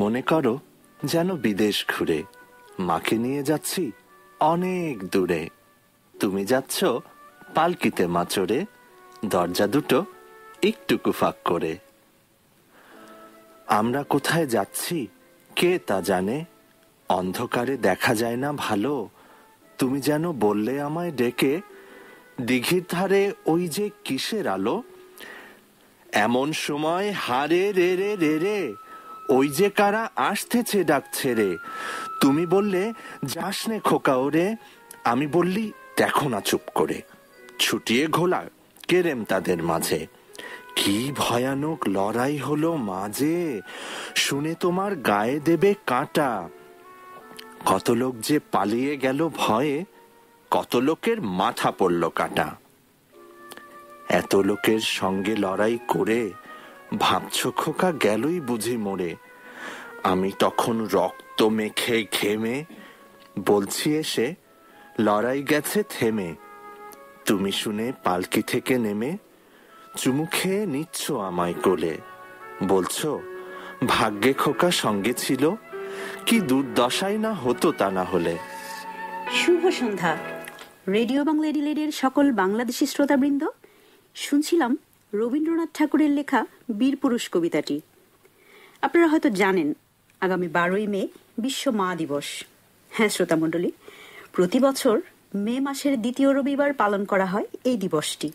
মনে করো যেন বিদেশ ঘুরে মাকে নিয়ে যাচ্ছি অনেক দূরে। তুমি যাচ্ছ পালকিতে মা চড়ে, দরজা দুটো একটুকু ফাঁক করে। আমরা কোথায় যাচ্ছি কে তা জানে, অন্ধকারে দেখা যায় না ভালো। তুমি যেন বললে আমায় ডেকে, দিঘির ধারে ওই যে কিসের আলো। এমন সময় হারে রে রে রে রে, ওই যে কারা আসতেছে ডাক ছেড়ে। তুমি বললে যাস নে খোকা ওরে, আমি বললি দেখো না চুপ করে। ছুটিয়ে ঘোলা কেরেম তাদের মাঝে, কি ভয়ানক লড়াই হলো মাঝে, শুনে তোমার গায়ে দেবে কাঁটা। কত লোক যে পালিয়ে গেল ভয়ে, কত লোকের মাথা পড়ল কাটা। এত লোকের সঙ্গে লড়াই করে ভাবছ খোকা গেলই বুঝি মরে। আমি তখন রক্ত মেখে ঘেমে বলছি এসে লড়াই গেছে থেমে। তুমি শুনে পালকি থেকে নেমে চুমু খেয়ে নিচ্ছ আমায় কোলে, বলছো ভাগ্যে খোকা সঙ্গে ছিল, কি দুর্দশাই না হতো তা না হলে। শুভ সন্ধ্যা রেডিও বাংলা এডিলেডের সকল বাংলাদেশি শ্রোতাবৃন্দ। শুনছিলাম রবীন্দ্রনাথ ঠাকুরের লেখা বীরপুরুষ কবিতাটি। আপনারা হয়তো জানেন আগামী 12ই মে বিশ্ব মা দিবস। হ্যাঁ শ্রোতামণ্ডলী, প্রতি বছর মে মাসের দ্বিতীয় রবিবার পালন করা হয় এই দিবসটি।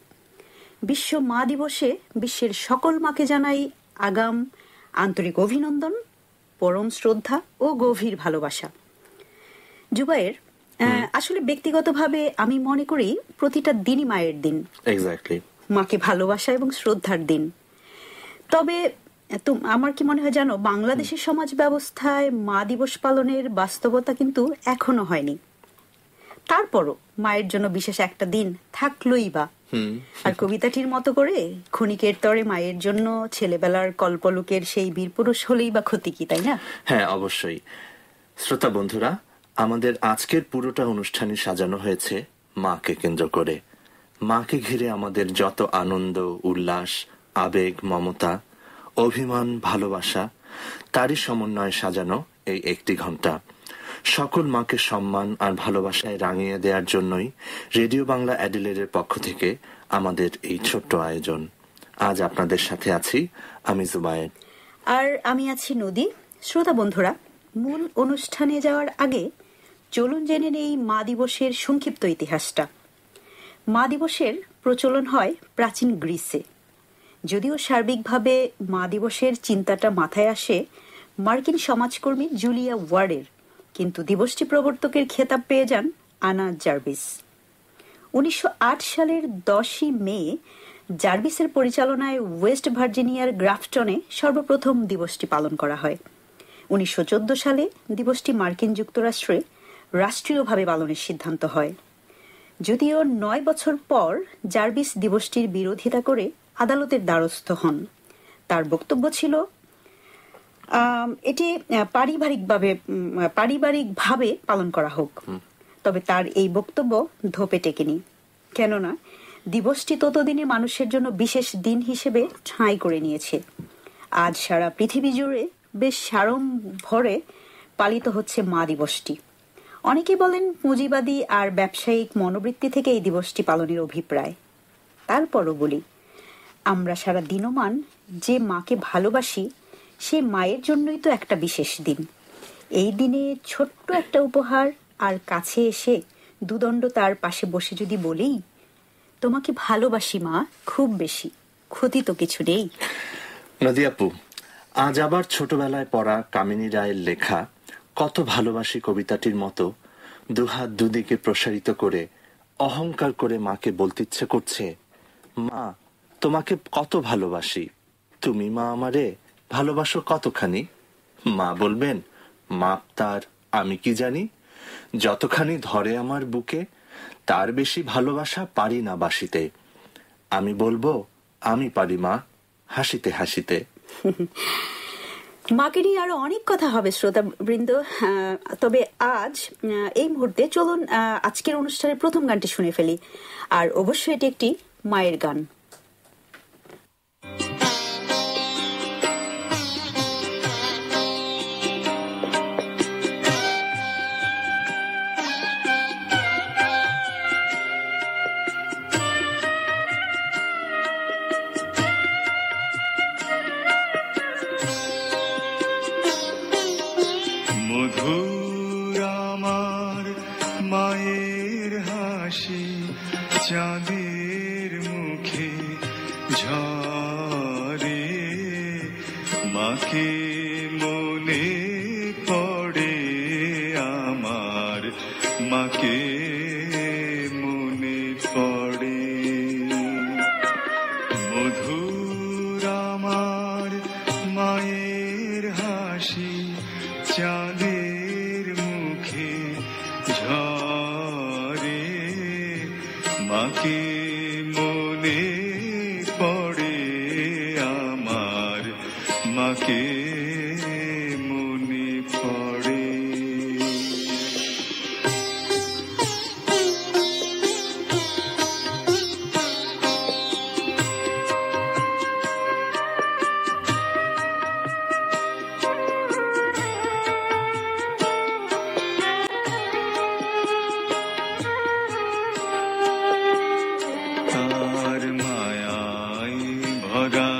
বিশ্ব মা দিবসে বিশ্বের সকল মাকে জানাই আগাম আন্তরিক অভিনন্দন, পরম শ্রদ্ধা ও গভীর ভালোবাসা। জুবায়ের, আসলে ব্যক্তিগতভাবে আমি মনে করি প্রতিটা দিনই মায়ের দিন, মাকে ভালোবাসা এবং শ্রদ্ধার দিন। তবে আমার কি মনে হয় জানো, বাংলাদেশের সমাজ ব্যবস্থায় মা দিবস পালনের বাস্তবতা কিন্তু এখনো হয়নি। তারপরও মায়ের জন্য বিশেষ একটা দিন থাকলোই বা। আর কবিতাটির মতো করে ক্ষণিকের তরে মায়ের জন্য ছেলেবেলার কল্পলোকের সেই বীরপুরুষ হলেই বা ক্ষতি কি, তাই না? হ্যাঁ, অবশ্যই। শ্রোতা বন্ধুরা, আমাদের আজকের পুরোটা অনুষ্ঠানই সাজানো হয়েছে মাকে কেন্দ্র করে। মাকে ঘিরে আমাদের যত আনন্দ, উল্লাস, আবেগ, মমতা, অভিমান, ভালোবাসা, তারই সমন্বয়ে সাজানো এই একটি ঘন্টা। সকল মাকে সম্মান আর ভালোবাসায় রাঙিয়ে দেওয়ার জন্যই রেডিও বাংলা অ্যাডিলেডের পক্ষ থেকে আমাদের এই ছোট্ট আয়োজন। আজ আপনাদের সাথে আছি আমি জুবায়ের, আর আমি আছি নদী। শ্রোতা বন্ধুরা, মূল অনুষ্ঠানে যাওয়ার আগে চলুন জেনে নেই মা দিবসের সংক্ষিপ্ত ইতিহাসটা। মা দিবসের প্রচলন হয় প্রাচীন গ্রিসে। যদিও সার্বিকভাবে মা দিবসের চিন্তাটা মাথায় আসে মার্কিন সমাজকর্মী জুলিয়া ওয়ার্ডের, কিন্তু দিবসটি প্রবর্তকের খেতাব পেয়ে যান আনা জার্ভিস। 1908 সালের 10ই মে জার্ভিসের পরিচালনায় ওয়েস্ট ভার্জিনিয়ার গ্রাফটনে সর্বপ্রথম দিবসটি পালন করা হয়। 1914 সালে দিবসটি মার্কিন যুক্তরাষ্ট্রে রাষ্ট্রীয়ভাবে পালনের সিদ্ধান্ত হয়। যদিও 9 বছর পর জার্ভিস দিবসটির বিরোধিতা করে আদালতের দ্বারস্থ হন। তার বক্তব্য ছিল এটি পারিবারিকভাবে পালন করা হোক। তবে তার এই বক্তব্য ধোপে টেকেনি, কেননা দিবসটি ততদিনে মানুষের জন্য বিশেষ দিন হিসেবে ঠাঁই করে নিয়েছে। আজ সারা পৃথিবী জুড়ে বেশ সাড়ম্বরে পালিত হচ্ছে মা দিবসটি। অনেকেই বলেন পুঁজিবাদী আর ব্যবসায়িক মনোবৃত্তি থেকে এই দিবসটি পালনের অভিপ্রায়। তারপরও বলি, আমরা সারা দিনমান যে মাকে ভালোবাসি সে মায়ের জন্যই তো একটা বিশেষ দিন। এই দিনে ছোট্ট একটা উপহার আর কাছে এসে দুদণ্ড তার পাশে বসে যদি বলি তোমাকে ভালোবাসি মা খুব বেশি, ক্ষতি তো কিছু নেই। নদী আপু, আজ আবার ছোটবেলায় পড়া কামিনী রায়ের লেখা কত ভালোবাসি কবিতাটির মতো দুহাত দুদিকে প্রসারিত করে অহংকার করে মাকে বলতে ইচ্ছে করছে, মা তোমাকে কত ভালোবাসি, তুমি মা আমারে ভালোবাসো কতখানি। মা বলবেন, মাপ তার আমি কি জানি, যতখানি ধরে আমার বুকে তার বেশি ভালোবাসা পারি না বাসিতে। আমি বলবো আমি পারি মা, হাসিতে হাসিতে। মাকে নিয়ে আরো অনেক কথা হবে শ্রোতাবৃন্দ, তবে আজ এই মুহূর্তে চলুন আজকের অনুষ্ঠানের প্রথম গানটি শুনে ফেলি। আর অবশ্যই এটি একটি মায়ের গান। মায়ের হাসি চাঁদের মুখে ঝরে, মাকে মনে পড়ে আমার, মাকে মনে পড়ে। মধুর আমার মায়ের হাসি চাঁদের মুখে ঝরে, মাকে মনে পড়ে আমার, মাকে মনে পড়ে। তার মায়ায় ভরা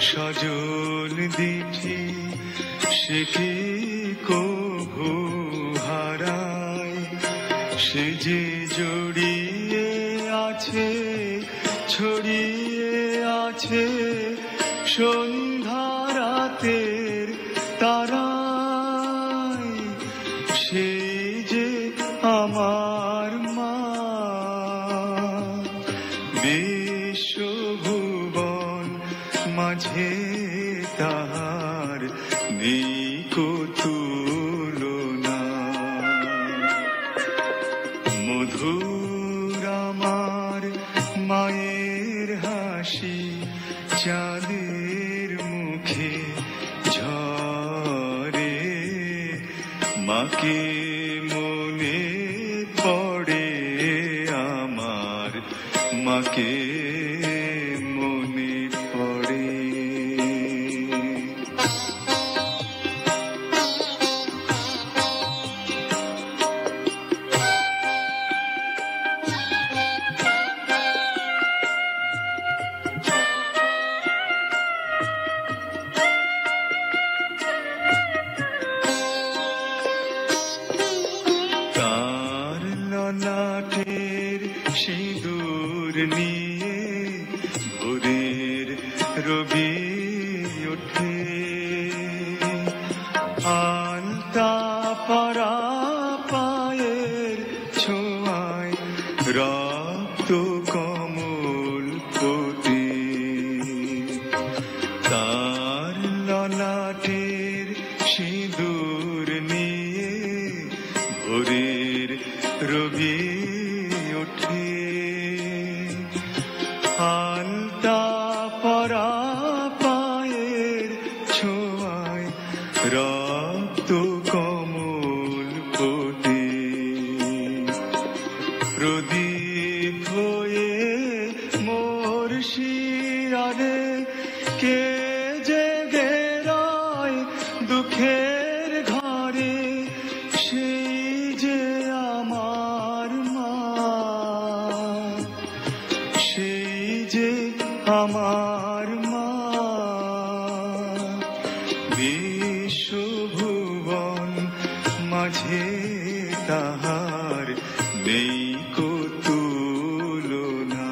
সজল দিঠি সে কি কভু হারায়, সে যে জড়িয়ে আছে ছড়িয়ে আছে সন্ধ্যা রাতের তারায়, সেই যে আমার মা। বিশ্বভুবন মাঝে তাহার নেই কো তুলনা। মধুর আমার মায়ের হাসি চাঁদের মুখে ঝরে, মাকে মনে পড়ে আমার, মাকে মনে পড়ে। তার ললাটের সিঁদুর নিয়ে ভোরের রবি ওঠে, আলতা পরা পায়ের ছোঁয়ায় রক্ত কমল ফোটে। তার ললাটের সিঁদুর নিয়ে ভোরের রবি ওঠে, আলতা পরা পায়ের ছোঁয়ায় রক্ত কমল ফোটে। প্রদীপ হয়ে মোর শিরারে কে জেগে রয় দুঃখের ঘরে, সেই যে আমার মা, সেই যে আমার মা। বিশ্বভুবন মাঝে তাহার নেই কো তুলনা,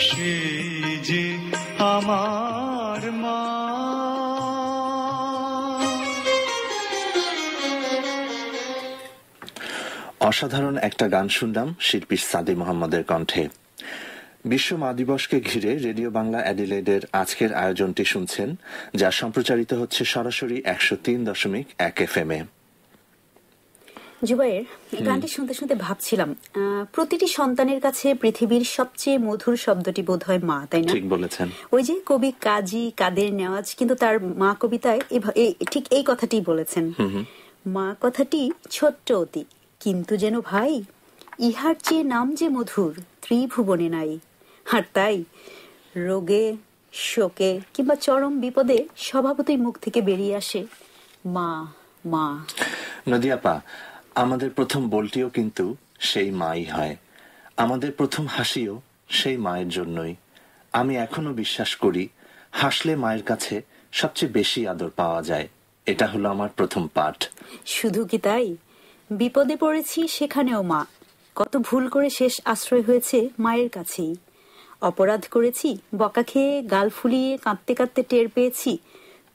সেই যে আমার মা। অসাধারণ একটা গান শুনলাম শিল্পী সাদি মোহাম্মদের কণ্ঠে। বিশ্ব মা দিবসকে ঘিরে রেডিও বাংলা অ্যাডিলেডের আজকের আয়োজনটি শুনছেন, যা সম্প্রচারিত হচ্ছে সরাসরি 103.1 FM এ। জুবাইর, এই গানটি শুনতে শুনতে ভাবছিলাম, প্রতিটি সন্তানের কাছে পৃথিবীর সবচেয়ে মধুর শব্দটি বোধহয় মা, তাই না? ঠিক বলেছেন। ওই যে কবি কাজী কাদের নেওয়াজ কিন্তু তার মা কবিতায় ঠিক এই কথাটি বলেছেন। মা কথাটি ছোট্ট অতি, কিন্তু যেন ভাই, ইহার চেয়ে নাম যে মধুর ত্রিভুবনে নাই। আর তাই রোগে শোকে কিংবা চরম বিপদে স্বভাবতই মুখ থেকে বেরিয়ে আসে মা মা। নদিয়াপা, আমাদের প্রথম বলটিও কিন্তু সেই মাই হয়, আমাদের প্রথম হাসিও সেই মায়ের জন্যই। আমি এখনো বিশ্বাস করি হাসলে মায়ের কাছে সবচেয়ে বেশি আদর পাওয়া যায়। এটা হলো আমার প্রথম পাঠ। শুধু কি তাই, বিপদে পড়েছি সেখানেও মা, কত ভুল করে শেষ আশ্রয় হয়েছে মায়ের কাছেই। অপরাধ করেছি বকা খেয়ে গাল ফুলিয়ে কাঁদতে কাঁদতে টের পেয়েছি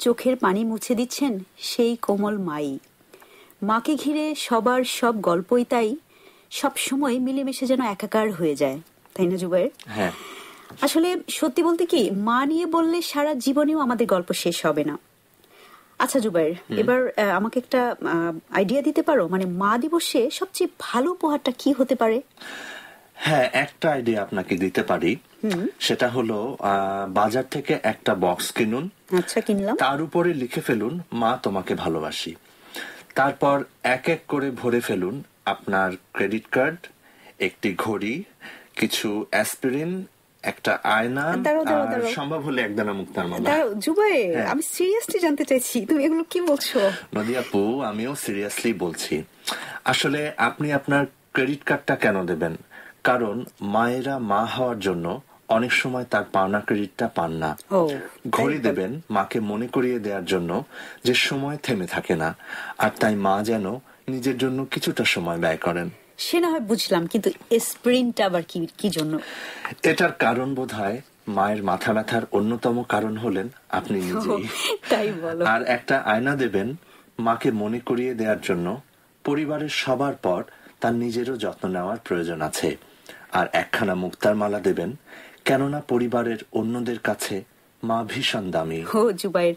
চোখের পানি মুছে দিচ্ছেন সেই কোমল মাই। মাকে ঘিরে সবার সব গল্পই তাই সব সময় মিলেমিশে যেন একাকার হয়ে যায়, তাই না জুবাইর? হ্যাঁ, আসলে সত্যি বলতে কি, মা নিয়ে বললে সারা জীবনেও আমাদের গল্প শেষ হবে না। আচ্ছা জুবাইর, এবার আমাকে একটা আইডিয়া দিতে পারো, মানে মা দিবসে সবচেয়ে ভালো উপহারটা কি হতে পারে? হ্যাঁ, একটা আইডিয়া আপনাকে দিতে পারি। সেটা হলো বাজার থেকে একটা বক্স কিনুন। আচ্ছা, কিনলাম। তার উপরে লিখে ফেলুন মা তোমাকে ভালোবাসি। তারপর এক এক করে ভরে ফেলুন আপনার ক্রেডিট কার্ড, একটি ঘড়ি, কিছু অ্যাসপিরিন, একটা আয়না, আর সম্ভব হলে একদানা মুক্তার মালা। জুবাইর, আমি সিরিয়াসলি জানতে চাইছি তুমি এগুলো কি বলছো? নদী আপু, আমিও সিরিয়াসলি বলছি। আসলে আপনি আপনার ক্রেডিট কার্ডটা কেন দেবেন? কারণ মায়েরা মা হওয়ার জন্য অনেক সময় তার পাওনা ক্রেডিটটা পান না। ঘড়ি দেবেন মাকে মনে করিয়ে দেওয়ার জন্য যে সময় থেমে থাকে না, আর তাই মা যেন নিজের জন্য কিছুটা সময় ব্যয় করেন। সে না হয় বুঝলাম, কিন্তু স্প্রিনটা আবার কি জন্য? এটার কারণ বোধহয় মায়ের মাথা ব্যথার অন্যতম কারণ হলেন আপনি নিজেই। তাই বলো? আর একটা আয়না দেবেন মাকে মনে করিয়ে দেওয়ার জন্য পরিবারের সবার পর তার নিজেরও যত্ন নেওয়ার প্রয়োজন আছে। আর একখানা মুক্তার মালা দেবেন, কেননা পরিবারের অন্যদের কাছে মা ভীষণ দামি। ও জুবাইর,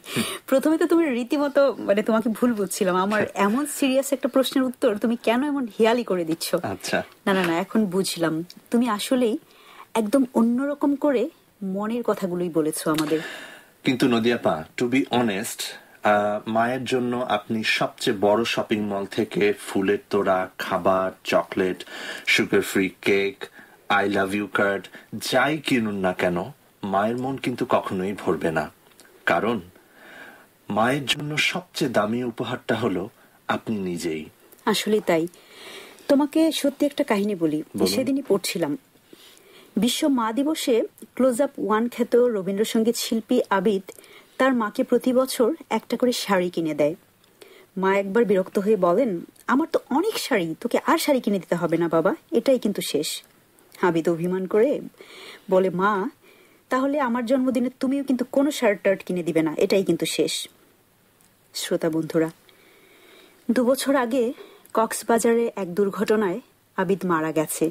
প্রথমে তো তুমি রীতিমতো, মানে তোমাকে ভুল বুঝছিলাম। আমার এমন সিরিয়াস একটা প্রশ্নের উত্তর তুমি কেন এমন হেয়ালি করে দিচ্ছ? আচ্ছা, না, এখন বুঝলাম। তুমি আসলেই একদম অন্যরকম করে মনের কথাগুলোই বলেছো আমাদের। কিন্তু নদিয়াপা, টু বি অনেস্ট, মায়ের জন্য আপনি সবচেয়ে বড় শপিং মল থেকে ফুলের তোড়া, খাবার, chocolate, sugar free cake, I love you card যাই কিনুন না কেন, মায়ের মন কিন্তু কখনোই ভরবে না। কারণ মায়ের জন্য সবচেয়ে দামি উপহারটা হলো আপনি নিজেই। আসলে তাই। তোমাকে সত্যি একটা কাহিনী বলি। সেদিনই পড়ছিলাম, বিশ্ব মা দিবসে ক্লোজ আপ ওয়ান খ্যাত রবীন্দ্রসঙ্গীত শিল্পী আবিদ তার মাকে প্রতি বছর একটা করে শাড়ি কিনে দেয়। মা একবার বিরক্ত হয়ে বলেন, আমার তো অনেক শাড়ি, তোকে আর শাড়ি কিনে দিতে হবে না বাবা, এটাই কিন্তু শেষ। আবিদ অভিমান করে বলে, মা তাহলে আমার জন্মদিনে তুমিও কিন্তু কোনো শার্ট টার্ট কিনে দিবে না, এটাই কিন্তু শেষ। শ্রোতা বন্ধুরা, 2 বছর আগে কক্সবাজারে এক দুর্ঘটনায় আবিদ মারা গেছে।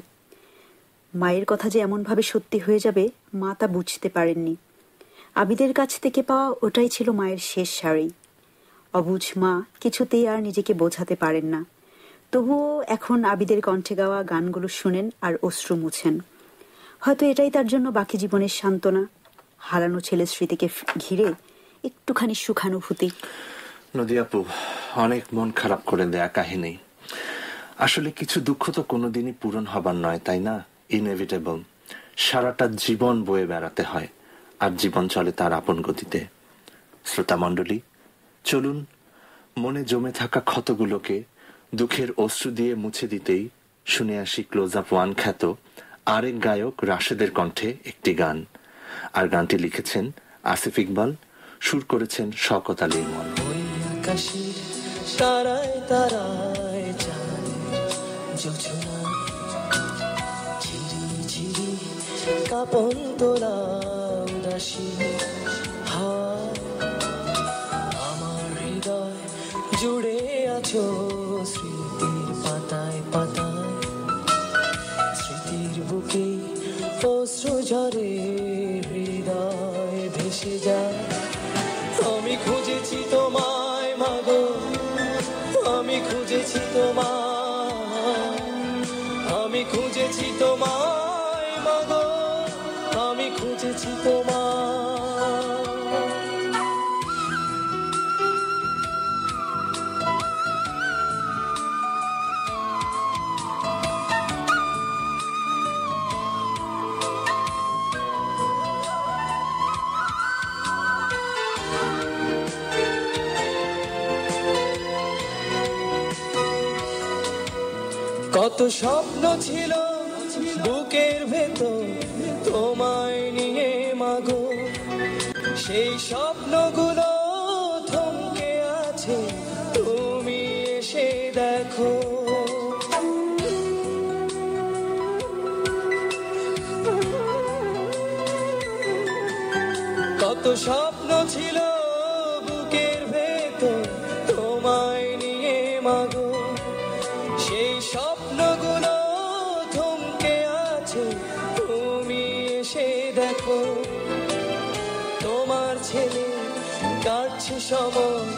মায়ের কথা যে এমনভাবে সত্যি হয়ে যাবে মা তা বুঝতে পারেননি। আবিদের কাছ থেকে পাওয়া ওটাই ছিল মায়ের শেষ শাড়ি। অবুঝ মা কিছুতেই আর নিজেকে বোঝাতে পারেন না। তবুও এখন আবিদের কণ্ঠে গাওয়া গানগুলো শুনেন আর অশ্রু মুছেন। হয়তো এটাই তার জন্য বাকি জীবনের সান্ত্বনা, হারানো ছেলের স্মৃতিকে ঘিরে একটুখানি সুখানুভূতি। নদী আপু, অনেক মন খারাপ করে দেয়া কাহিনী। আসলে কিছু দুঃখ তো কোনোদিনই পূরণ হবার নয়, তাই না? ইনএভিটেবল। সারাটা জীবন বয়ে বেড়াতে হয়, আর জীবন চলে তার আপন গতিতে। শ্রোতা মণ্ডলী, চলুন মনে জমে থাকা ক্ষতগুলোকে দুঃখের অশ্রু দিয়ে মুছে দিতেই শুনে আসি ক্লোজ আপ ওয়ান খ্যাত আরেক গায়ক রাশেদের কণ্ঠে একটি গান। আর গানটি লিখেছেন আসিফ ইকবাল, সুর করেছেন শওকত আলী ইমন। তারায় তারায় যায় যোজনা, ঝিরি ঝিরি কাপন তোলা উদাসী হায়, আমার হৃদয় জুড়ে আছো স্মৃতির পাতায় পাতায়, স্মৃতির বুকে অশ্রু ঝরে হৃদয় ভেসে যায়। আমি খুঁজেছি তোমায় মাগো, আমি খুঁজেছি তোমায়, আমি খুঁজেছি তোমায় মাগো, আমি খুঁজেছি তোমায়। কত স্বপ্ন ছিল বুকের ভেতর তোমায় নিয়ে মাগো, সেই স্বপ্নগুলো থমকে আছে, তুমি এসে দেখো। স্বপ্ন ছিল বুকের ভেতর তোমায় নিয়ে মাগো, সেই স্বপ্নগুলো থমকে আছে, তুমি এসে দেখো। তোমার ছেলে কাটছে সময়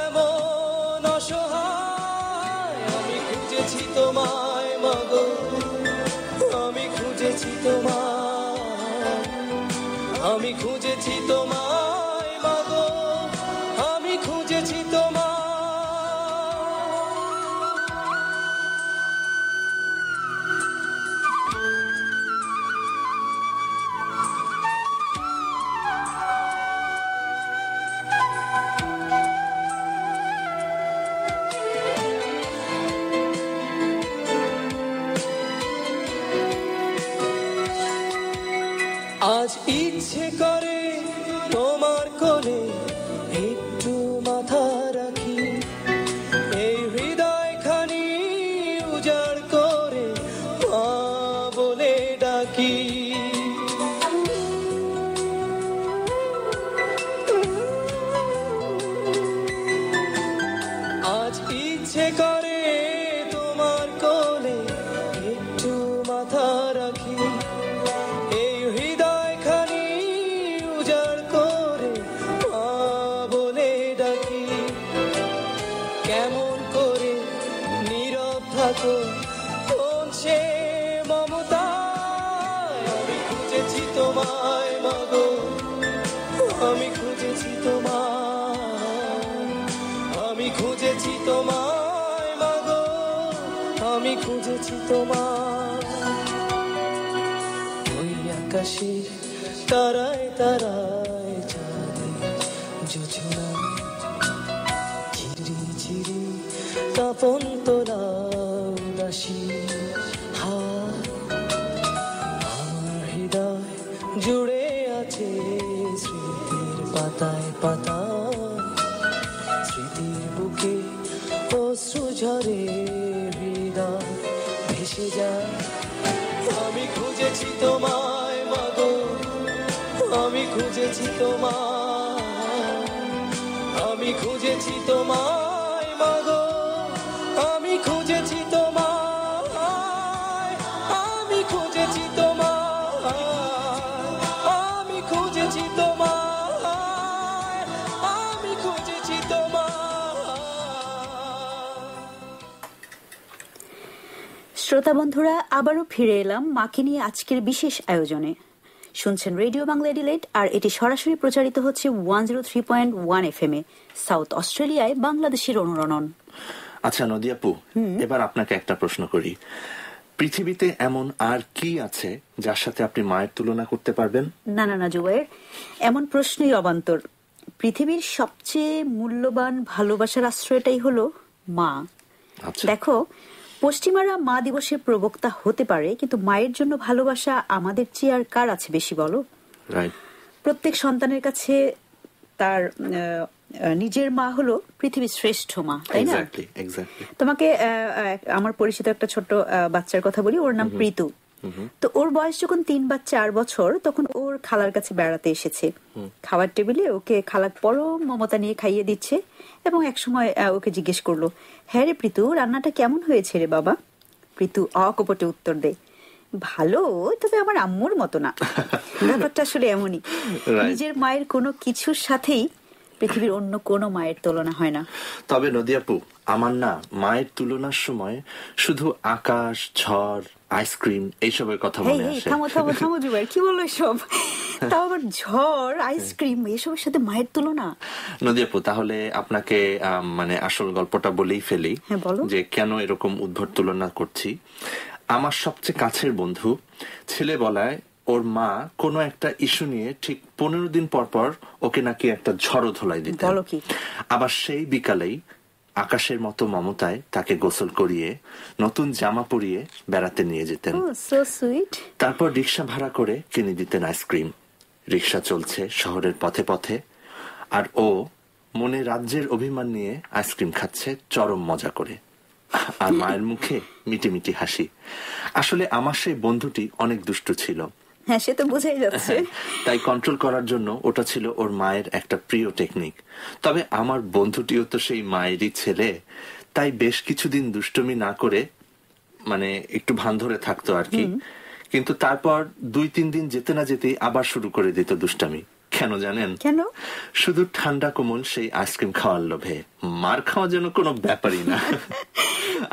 এমন অসহায়, আমি খুঁজেছি তোমায় মাগো, আমি খুঁজেছি তোমায়, আমি খুঁজেছি তোমায় মাগো, আমি খুঁজেছি তোমায়। আজ ইচ্ছে করে তোমার কোলে একটু মাথা রাখি, এই হৃদয়খানি উজাড় করে মা বলে ডাকি। আজ ইচ্ছে করে তোমার কোলে একটু মাথা রাখি, এই হৃদয়খানি উজাড় করে মা বলে ডাকি। কেমন করে নীরব থাকো কোন সে মমতায়, আমি খুঁজেছি তোমায় মাগো, আমি খুঁজেছি তোমায়, আমি খুঁজেছি তোমায় মাগো, আমি খুঁজেছি তোমায়। ওই আকাশের তারায় তারায় চাঁদে যোজনায় ঝিরি ঝিরি তপন তোলা উদাসী হাওয়া, আমার হৃদয় জুড়ে আছে স্মৃতির পাতায় পাতায়, স্মৃতির বুকে অশ্রু ঝরে হৃদয় ভেসে যায়। আমি খুঁজেছি তোমায় মাগো, আমি খুঁজেছি তোমায়, আমি খুঁজেছি তোমায় মাগো, আমি খুঁজেছি তোমায়, আমি খুঁজেছি তোমায়, আমি খুঁজেছি তোমায়, আমি খুঁজেছি তোমায়। শ্রোতা বন্ধুরা, আবারও ফিরে এলাম মাকে নিয়ে আজকের বিশেষ আয়োজনে। শুনছেন রেডিও বাংলা এডিলেড, আর এটি সরাসরি প্রচারিত হচ্ছে 103.1 FM এ সাউথ অস্ট্রেলিয়ায় বাংলাদেশের অনুরণন। আচ্ছা নদী আপু, এবার আপনাকে একটা প্রশ্ন করি। পৃথিবীতে এমন আর কি আছে যার সাথে আপনি মায়ের তুলনা করতে পারবেন? না না না জুবাইর, এমন প্রশ্নই অবান্তর। পৃথিবীর সবচেয়ে মূল্যবান ভালোবাসার আশ্রয়টাই হলো মা। আচ্ছা। দেখো, পশ্চিমারা মা দিবসের প্রবক্তা হতে পারে, কিন্তু মায়ের জন্য ভালোবাসা আমাদের চেয়ে আর কার আছে বেশি বলো? রাইট। প্রত্যেক সন্তানের কাছে তার নিজের মা হলো পৃথিবীর শ্রেষ্ঠ মা, তাই না? Exactly exactly. তোমাকে আমার পরিচিত একটা ছোট্ট বাচ্চার কথা বলি, ওর নাম প্রীতু। তো ওর বয়স যখন 3 বা 4 বছর, তখন ওর খালার কাছে বেড়াতে এসেছে। খাবার টেবিলে ওকে খালা পরম মমতা নিয়ে খাইয়ে দিচ্ছে, এবং একসময় ওকে জিজ্ঞেস করলো, হ্যাঁ রে প্রীতু, রান্নাটা কেমন হয়েছে রে বাবা? প্রীতু অকপটে উত্তর দেয়, ভালো, তবে আমার আম্মুর মতো না। ব্যাপারটা আসলে এমনই, নিজের মায়ের কোনো কিছুর সাথেই পৃথিবীর অন্য কোনো মায়ের তুলনা হয় না। তবে নদী আপু, আমার না মায়ের তুলনার সময় শুধু আকাশ, ঝড়, আইসক্রিম এইসবের কথা মনে আসে। থামো থামো থামো জুবাইর, কি বলো এসব? তাও আবার ঝড়, আইসক্রিম এসবের সাথে মায়ের তুলনা? নদী আপু, তাহলে আপনাকে মানে আসল গল্পটা বলেই ফেলি। হ্যাঁ, বলো। যে কেন এরকম উদ্ভট তুলনা করছি। আমার সবচেয়ে কাছের বন্ধু ছেলেবেলায় ওর মা কোনো একটা ইস্যু নিয়ে ঠিক 15 দিন পর পর ওকে নাকি একটা ঝড়ো ধোলাই দিতেন। বলো কি? আবার সেই বিকালেই আকাশের মতো মমতায় তাকে গোসল করিয়ে নতুন জামা পরিয়ে বেড়াতে নিয়ে যেতেন। So sweet. তারপর রিক্সা ভাড়া করে কিনে দিতেন আইসক্রিম। রিক্সা চলছে শহরের পথে পথে, আর ও মনে রাজ্যের অভিমান নিয়ে আইসক্রিম খাচ্ছে চরম মজা করে, আর মায়ের মুখে মিটি মিটি হাসি। আসলে আমার সেই বন্ধুটি অনেক দুষ্টু ছিল, হ্যাঁ, সে তো বোঝাই যাচ্ছে। তাই কন্ট্রোল করার জন্য ওটা ছিল ওর মায়ের একটা প্রিয় টেকনিক। তবে আমার বন্ধুটিও তো সেই মায়েরই ছেলে, তাই বেশ কিছুদিন দুষ্টুমি না করে মানে একটু ভান ধরে থাকতো আর কি। কিন্তু তারপর 2-3 দিন যেতে না যেতেই আবার শুরু করে দিত দুষ্টামি। কেন জানেন? কেন? শুধু ঠান্ডা কোমল সেই আইসক্রিম খাওয়ার লোভে। মার খাওয়া যেন কোনো ব্যাপারই না।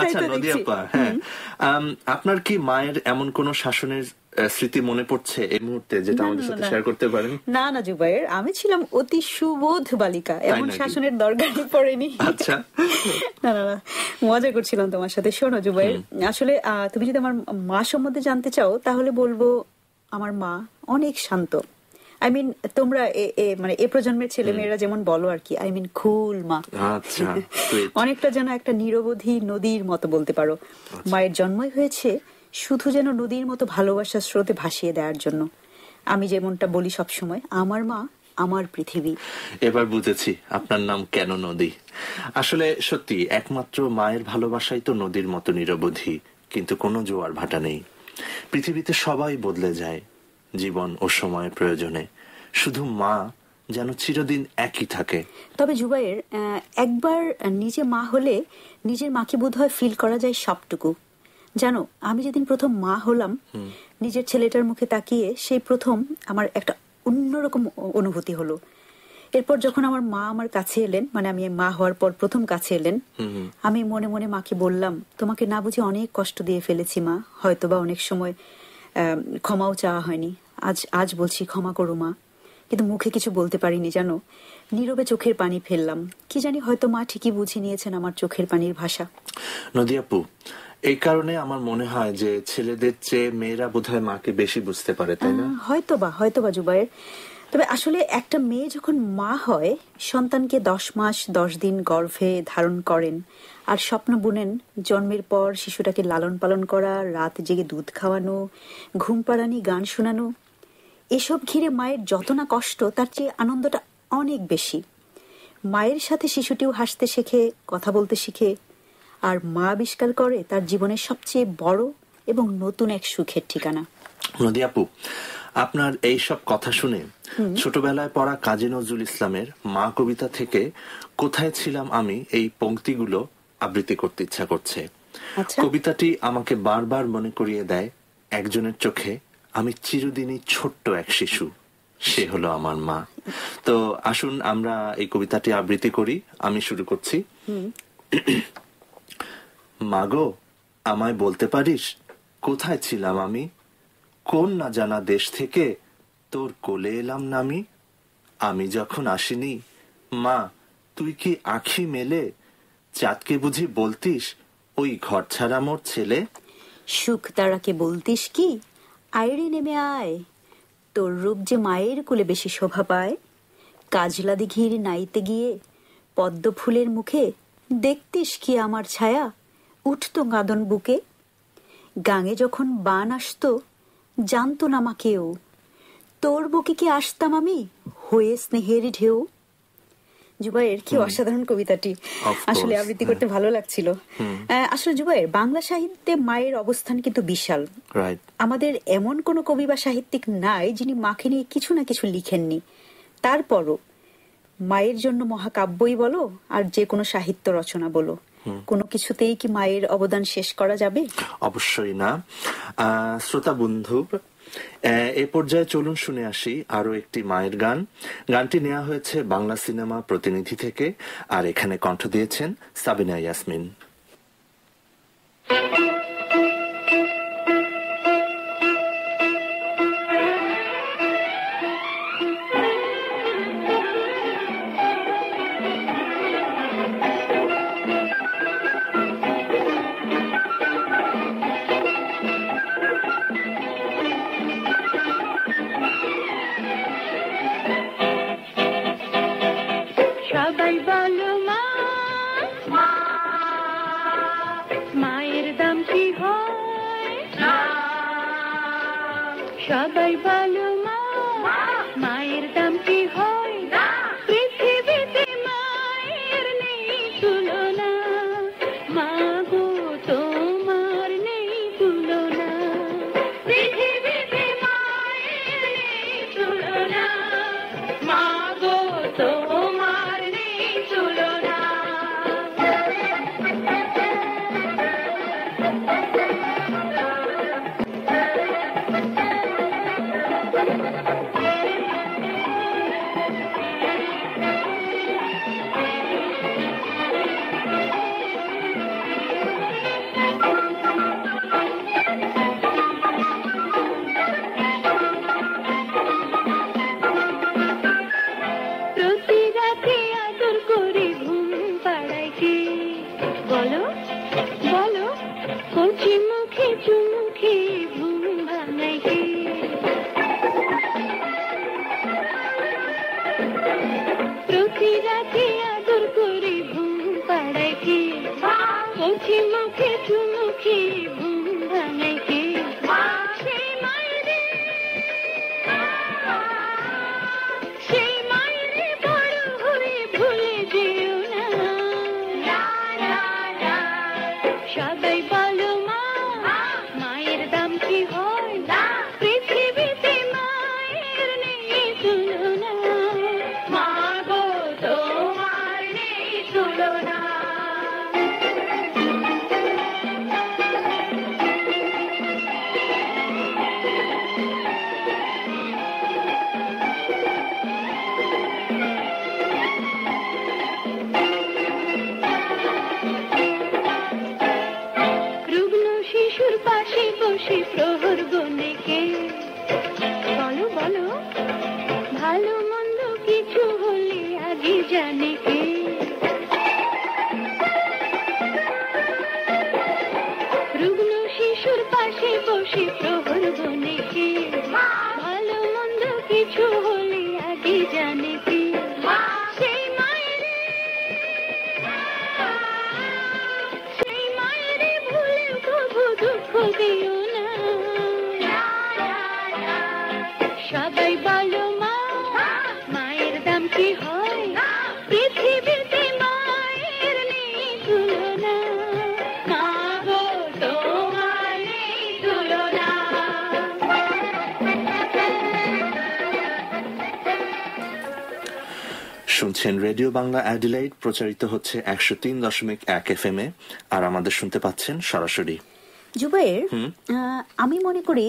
আচ্ছা নদী আপা, হ্যাঁ, আপনার কি মায়ের এমন কোন শাসনের স্মৃতি মনে পড়ছে এই মুহূর্তে যেটা আমাদের সাথে শেয়ার করতে পারেন? না না জুবাইর, আমি ছিলাম অতি সুবোধ বালিকা, এমন নাকি? শাসনের দরকারই পড়েনি। আচ্ছা, না না না, মজা করছিলাম তোমার সাথে। শোনো জুবাইর, আসলে তুমি যদি আমার মা সম্বন্ধে জানতে চাও তাহলে বলবো আমার মা অনেক শান্ত। আই মিন তোমরা মানে এ প্রজন্মের ছেলে মেয়েরা যেমন বলো আর কি, আই মিন কুল মা। আচ্ছা, sweet. অনেকটা যেন একটা নিরবধি নদীর মতো বলতে পারো। মায়ের জন্মই হয়েছে শুধু যেন নদীর মতো ভালোবাসার স্রোতে ভাসিয়ে দেওয়ার জন্য। আমি যেমনটা বলি সবসময়, আমার মা আমার পৃথিবী। এবার বুঝেছি আপনার নাম কেন নদী। আসলে সত্যি একমাত্র মায়ের ভালোবাসাই তো নদীর মতো নিরবধি, কিন্তু কোনো জোয়ার ভাটা নেই। পৃথিবীতে সবাই বদলে যায় জীবন ও সময়ের প্রয়োজনে, শুধু মা যেন চিরদিন একই থাকে। তবে জুবাইর, একবার নিজে মা হলে নিজের মাকে বোধহয় ফিল করা যায় সবটুকু। জানো, আমি যেদিন প্রথম মা হলাম, নিজের ছেলেটার মুখে তাকিয়ে সেই প্রথম আমার একটা অন্যরকম অনুভূতি হলো। এরপর যখন আমার মা আমার কাছে এলেন, মানে আমি মা হওয়ার পর প্রথম কাছে এলেন, আমি মনে মনে মাকে বললাম, তোমাকে না বুঝে অনেক কষ্ট দিয়ে ফেলেছি মা, হয়তোবা অনেক সময় ক্ষমাও চাওয়া হয়নি। আজ বলছি ক্ষমা করো মা। কিন্তু মুখে কিছু বলতে পারিনি, জানো, নীরবে চোখের পানি ফেললাম। কি জানি, হয়তো মা ঠিকই বুঝে নিয়েছেন আমার চোখের পানির ভাষা। নদী আপু, এই কারণে আমার মনে হয় যে ছেলেদের চেয়ে মেয়েরা বোধহয় মাকে বেশি বুঝতে পারে, তাই না? হয়তোবা জুবাইর। তবে আসলে একটা মেয়ে যখন মা হয়, সন্তানকে 10 মাস 10 দিন গর্ভে ধারণ করেন আর স্বপ্ন বুনেন জন্মের পর শিশুটাকে লালন পালন করা, রাত জেগে দুধ খাওয়ানো, ঘুম পাড়ানি, গান শোনানো, এসব ঘিরে মায়ের যত না কষ্ট, তার চেয়ে আনন্দটা অনেক বেশি। মায়ের সাথে শিশুটিও হাসতে শেখে, কথা বলতে শিখে, আর মা আবিষ্কার করে তার জীবনের সবচেয়ে বড় এবং নতুন এক সুখের ঠিকানা। নদী আপু, আপনার এই সব কথা শুনে ছোটবেলায় পড়া কাজী নজরুল ইসলামের মা কবিতা থেকে কোথায় ছিলাম আমি এই পংক্তিগুলো আবৃত্তি করতে ইচ্ছা করছে। আচ্ছা। কবিতাটি আমাকে বারবার মনে করিয়ে দেয় একজনের চোখে আমি চিরদিনই ছোট্ট এক শিশু, সে হলো আমার মা। তো আসুন আমরা এই কবিতাটি আবৃত্তি করি। আমি শুরু করছি। মাগো, আমায় বলতে পারিস কোথায় ছিলাম আমি? কোন না জানা দেশ থেকে তোর কোলে এলাম নামি। আমি যখন আসিনি মা, তুই কি আঁখি মেলে চাঁদকে বুঝি বলতিস ওই ঘর ছাড়া মোর ছেলে? সুখ তারাকে বলতিস কি, আয়রে নেমে আয়, তোর রূপ যে মায়ের কোলে বেশি শোভা পায়। কাজলা দিঘির নাইতে গিয়ে পদ্ম ফুলের মুখে দেখতিস কি আমার ছায়া উঠতো গাদন বুকে। গাঙে যখন বান আসতো জানতো না মা কেউ, তোর বুকে কি আসতাম আমি হয়ে স্নেহের ঢেউ। জুবাইর, কি অসাধারণ কবিতাটি! আসলে আবৃত্তি করতে ভালো লাগছিল। আসলে জুবাইর, বাংলা সাহিত্যে মায়ের অবস্থান কিন্তু বিশাল। আমাদের এমন কোন কবি বা সাহিত্যিক নাই যিনি মাকে নিয়ে কিছু না কিছু লিখেননি। তারপরও মায়ের জন্য মহাকাব্যই বলো আর যে কোনো সাহিত্য রচনা বলো, কোনো কিছুতেই কি মায়ের অবদান শেষ করা যাবে? অবশ্যই না। শ্রোতা বন্ধু, এ পর্যায়ে চলুন শুনে আসি আরো একটি মায়ের গান। গানটি নেওয়া হয়েছে বাংলা সিনেমা প্রতিনিধি থেকে, আর এখানে কণ্ঠ দিয়েছেন সাবিনা ইয়াসমিন। সবাই বলো মা, মায়ের দাম কি হয়? সবাই বলো মা, মায়ের দাম কি হয়? পৃথিবীতে মায়ের নেই তুলনা, মা গো তোমার নেই তুলনা। পৃথিবীতে মায়ের প্রতি রাতে আদর করে ঘুম পাড়ায় কে? বলো বলো, কচি মুখে চুমুখে ঘুম ভাঙায় কে? প্রতি রাতে আদর করে ঘুম পাড়ায় কে? কচি মুখে চুমুখে ঘুম ভাঙায় কে? সেই মায়েরে, সেই মায়েরে বড় হয়ে ভুলে যেও না। সবাই বলো মা, মায়ের দাম কি হয়? পৃথিবীতে মায়ের নেই তুলনা। মা গো তোমার নেই তুলনা। রুগ্ন শিশুর পাশে বসে প্রহর গনে কে? বলো বলো, ভালো মন্দ কিছু হলে আগে জানে কে? রুগ্ন শিশুর পাশে বসে প্রহর গনে কে? ভালো মন্দ কিছু হলে আগে জানে কে? সেই মায়েরে, সেই মায়েরে ভুলে প্রভু দুঃখ দিও না। সবাই বলো মা, মায়ের দাম কি হয়? পৃথিবীতে মায়ের নেই তুলনা। মা গো তোমার নেই তুলনা। শুনছেন রেডিও বাংলা অ্যাডিলাইড, প্রচারিত হচ্ছে 103.1 FM এ, আর আমাদের শুনতে পাচ্ছেন সরাসরি। জুবাইর, আমি মনে করি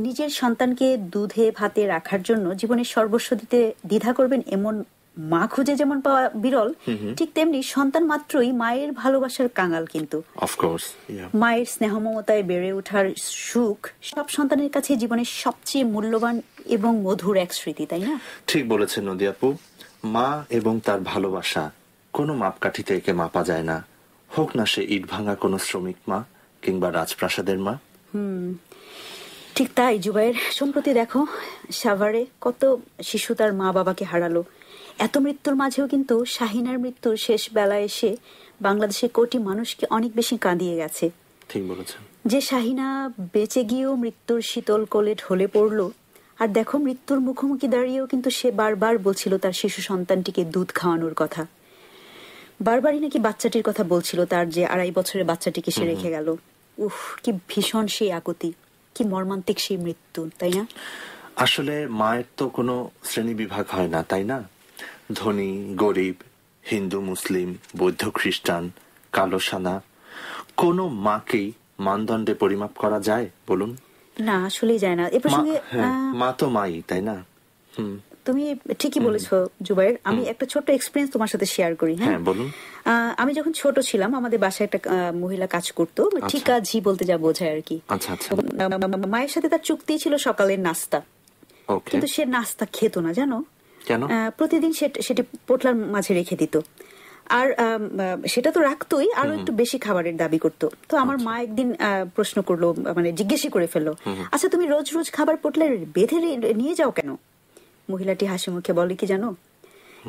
নিজের সন্তানকে দুধে ভাতে রাখার জন্য জীবনের সর্বস্ব দিতে দ্বিধা করবেন এমন মা খুঁজে যেমন পাওয়া বিরল, ঠিক তেমনি সন্তান মাত্রই মায়ের ভালোবাসার কাঙাল। কিন্তু অফকোর্স, মায়ের স্নেহ মমতায় বেড়ে ওঠার সুখ সব সন্তানের কাছে জীবনের সবচেয়ে মূল্যবান এবং মধুর এক স্মৃতি, তাই না? ঠিক বলেছেন নদী আপু। মা এবং তার ভালোবাসা কোনো মাপকাঠিতে একে মাপা যায় না, হোক না সে ইট ভাঙা কোনো শ্রমিক মা কিংবা রাজপ্রাসাদের মা। ঠিক তাই জুবাইর, সম্প্রতি দেখো সাভারে কত শিশু তার মা বাবাকে হারালো। এত মৃত্যুর মাঝেও কিন্তু শাহিনার মৃত্যুর শেষ বেলায় এসে বাংলাদেশের কোটি মানুষকে অনেক বেশি কাঁদিয়ে গেছে। ঠিক বলেছেন। যে শাহিনা বেঁচে গিয়েও মৃত্যুর শীতল কোলে ঢলে পড়লো, আর দেখো মৃত্যুর মুখোমুখি দাঁড়িয়েও কিন্তু সে বারবার বলছিল তার শিশু সন্তানটিকে দুধ খাওয়ানোর কথা। বারবারই নাকি বাচ্চাটির কথা বলছিল, তার যে 2.5 বছরের বাচ্চাটিকে সে রেখে গেল। উফ, কি ভীষণ সেই আকুতি, কি মর্মান্তিক সেই মৃত্যু, তাই না? আসলে মায়ের তো কোনো শ্রেণী বিভাগ হয় না, তাই না? ধনী গরিব, হিন্দু মুসলিম, বৌদ্ধ খ্রিস্টান, কালো সাদা, কোনো মাকেই মানদণ্ডে পরিমাপ করা যায় বলুন? না, আসলেই যায় না। এ প্রসঙ্গে মা তো মাই, তাই না? তুমি ঠিকই বলেছো জুবাইর। আমি একটা ছোট্ট এক্সপিরিয়েন্স তোমার সাথে শেয়ার করি। হ্যাঁ, বলুন। আমি যখন ছোট ছিলাম, আমাদের বাসায় একটা মহিলা কাজ করতো, ঠিকাঝি বলতে যা বোঝায় আর কি। আচ্ছা আচ্ছা। মায়ের সাথে তার চুক্তি ছিল সকালের নাস্তা, ওকে। কিন্তু সে নাস্তা খেত না, জানো কেন? প্রতিদিন সেটি পোটলার মাঝে রেখে দিত, আর সেটা তো রাখতোই, আরো একটু বেশি খাবারের দাবি করতো। তো আমার মা একদিন প্রশ্ন করলো, মানে জিজ্ঞেসই করে ফেললো, আচ্ছা তুমি রোজ রোজ খাবার পোটলে বেঁধে নিয়ে যাও কেন? মহিলাটি হাসি মুখে বলে কি জানো,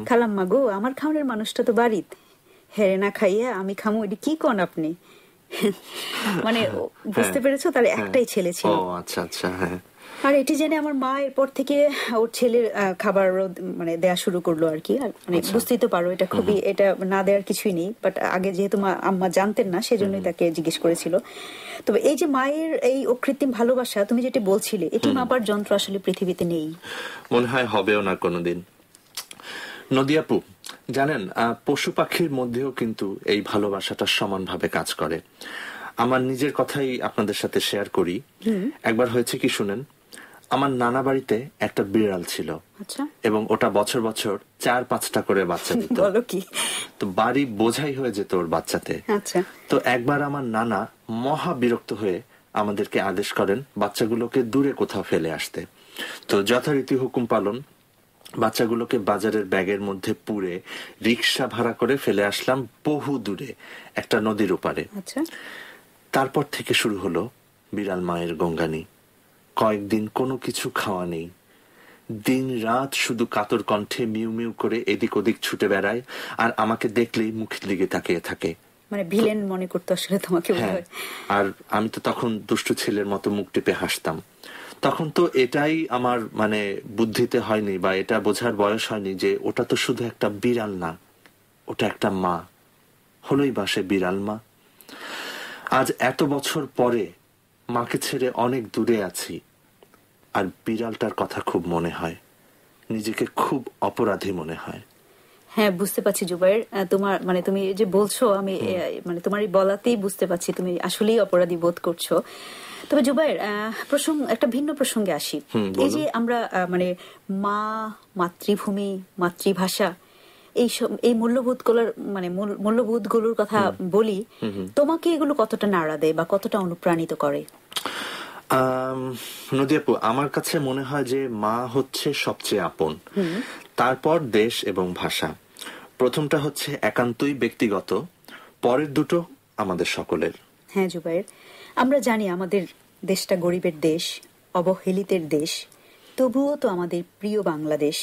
খালাম্মা গো, আমার খাওয়ানোর মানুষটা তো বাড়িত, হেরে না খাইয়া আমি খামু, এটি কি কন আপনি? মানে বুঝতে পেরেছো, তাহলে একটাই ছেলে ছিল। ও আচ্ছা আচ্ছা, হ্যাঁ। আর এটি জেনে আমার মা এরপর থেকে ওর ছেলের খাবার মানে দেয়া শুরু করলো আর কি। মানে বুঝতেই তো পারো, এটা খুবই, এটা না দেওয়ার কিছুই নেই, বাট আগে যেহেতু আম্মা জানতেন না, সেজন্যই তাকে জিজ্ঞেস করেছিল। তবে এই যে মায়ের এই অকৃত্রিম ভালোবাসা তুমি যেটা বলছিলে, এটি মাপার যন্ত্র আসলে পৃথিবীতে নেই, মনে হয় হবেও না কোনোদিন। নদী আপু, জানেন পশু পাখির মধ্যেও কিন্তু এই ভালোবাসাটা সমানভাবে কাজ করে। আমার নিজের কথাই আপনাদের সাথে শেয়ার করি। একবার হয়েছে কি শুনেন, আমার নানা বাড়িতে একটা বিড়াল ছিল, আচ্ছা, এবং ওটা বছর বছর 4-5টা করে বাচ্চা দিত। বলো কি? তো বাড়ি বোঝাই হয়ে যেত ওর বাচ্চাতে। আচ্ছা, তো একবার আমার নানা মহা বিরক্ত হয়ে আমাদেরকে আদেশ করেন বাচ্চাগুলোকে দূরে কোথাও ফেলে আসতে। তো যথারীতি হুকুম পালন, বাচ্চাগুলোকে বাজারের ব্যাগের মধ্যে পুরে রিক্সা ভাড়া করে ফেলে আসলাম বহু দূরে একটা নদীর ওপারে। আচ্ছা, তারপর থেকে শুরু হলো বিড়াল মায়ের গঙ্গানি। কয়েকদিন কোনো কিছু খাওয়া নেই, দিন রাত শুধু কাতর কণ্ঠে মিউ মিউ করে এদিক ওদিক ছুটে বেড়ায়, আর আমাকে দেখলেই মুখের দিকে তাকিয়ে থাকে। মানে ভিলেন মনে করতো আসলে তোমাকে হ্যাঁ, বোধহয়। আর আমি তো তখন দুষ্টু ছেলের মতো মুখ টিপে হাসতাম। তখন তো এটাই আমার মানে বুদ্ধিতে হয়নি, বা এটা বোঝার বয়স হয়নি যে ওটা তো শুধু একটা বিড়াল না, ওটা একটা মা। হলোই বা সে বিড়াল মা। আজ এত বছর পরে মাকে ছেড়ে অনেক দূরে আছি, আর বিড়ালটার কথা খুব মনে হয়, নিজেকে খুব অপরাধী মনে হয়। হ্যাঁ, বুঝতে পারছি জুবাইর, তোমার মানে তুমি যে বলছো, আমি মানে তোমার এই বলাতেই বুঝতে পারছি তুমি আসলেই অপরাধী বোধ করছো। তবে জুবাইর, একটা ভিন্ন প্রসঙ্গে আসি। বলুন। এই যে আমরা মানে মা, মাতৃভূমি, মাতৃভাষা, এই মূল্যবোধগুলোর কথা বলি, তোমাকে এগুলো কতটা নাড়া দেয় বা কতটা অনুপ্রাণিত করে? নদী আপু, আমার কাছে মনে হয় যে মা হচ্ছে সবচেয়ে আপন, তারপর দেশ এবং ভাষা। প্রথমটা হচ্ছে একান্তই ব্যক্তিগত, পরের দুটো আমাদের সকলের। হ্যাঁ জুবাইর, আমরা জানি আমাদের দেশটা গরিবের দেশ, অবহেলিতের দেশ, তবুও তো আমাদের প্রিয় বাংলাদেশ।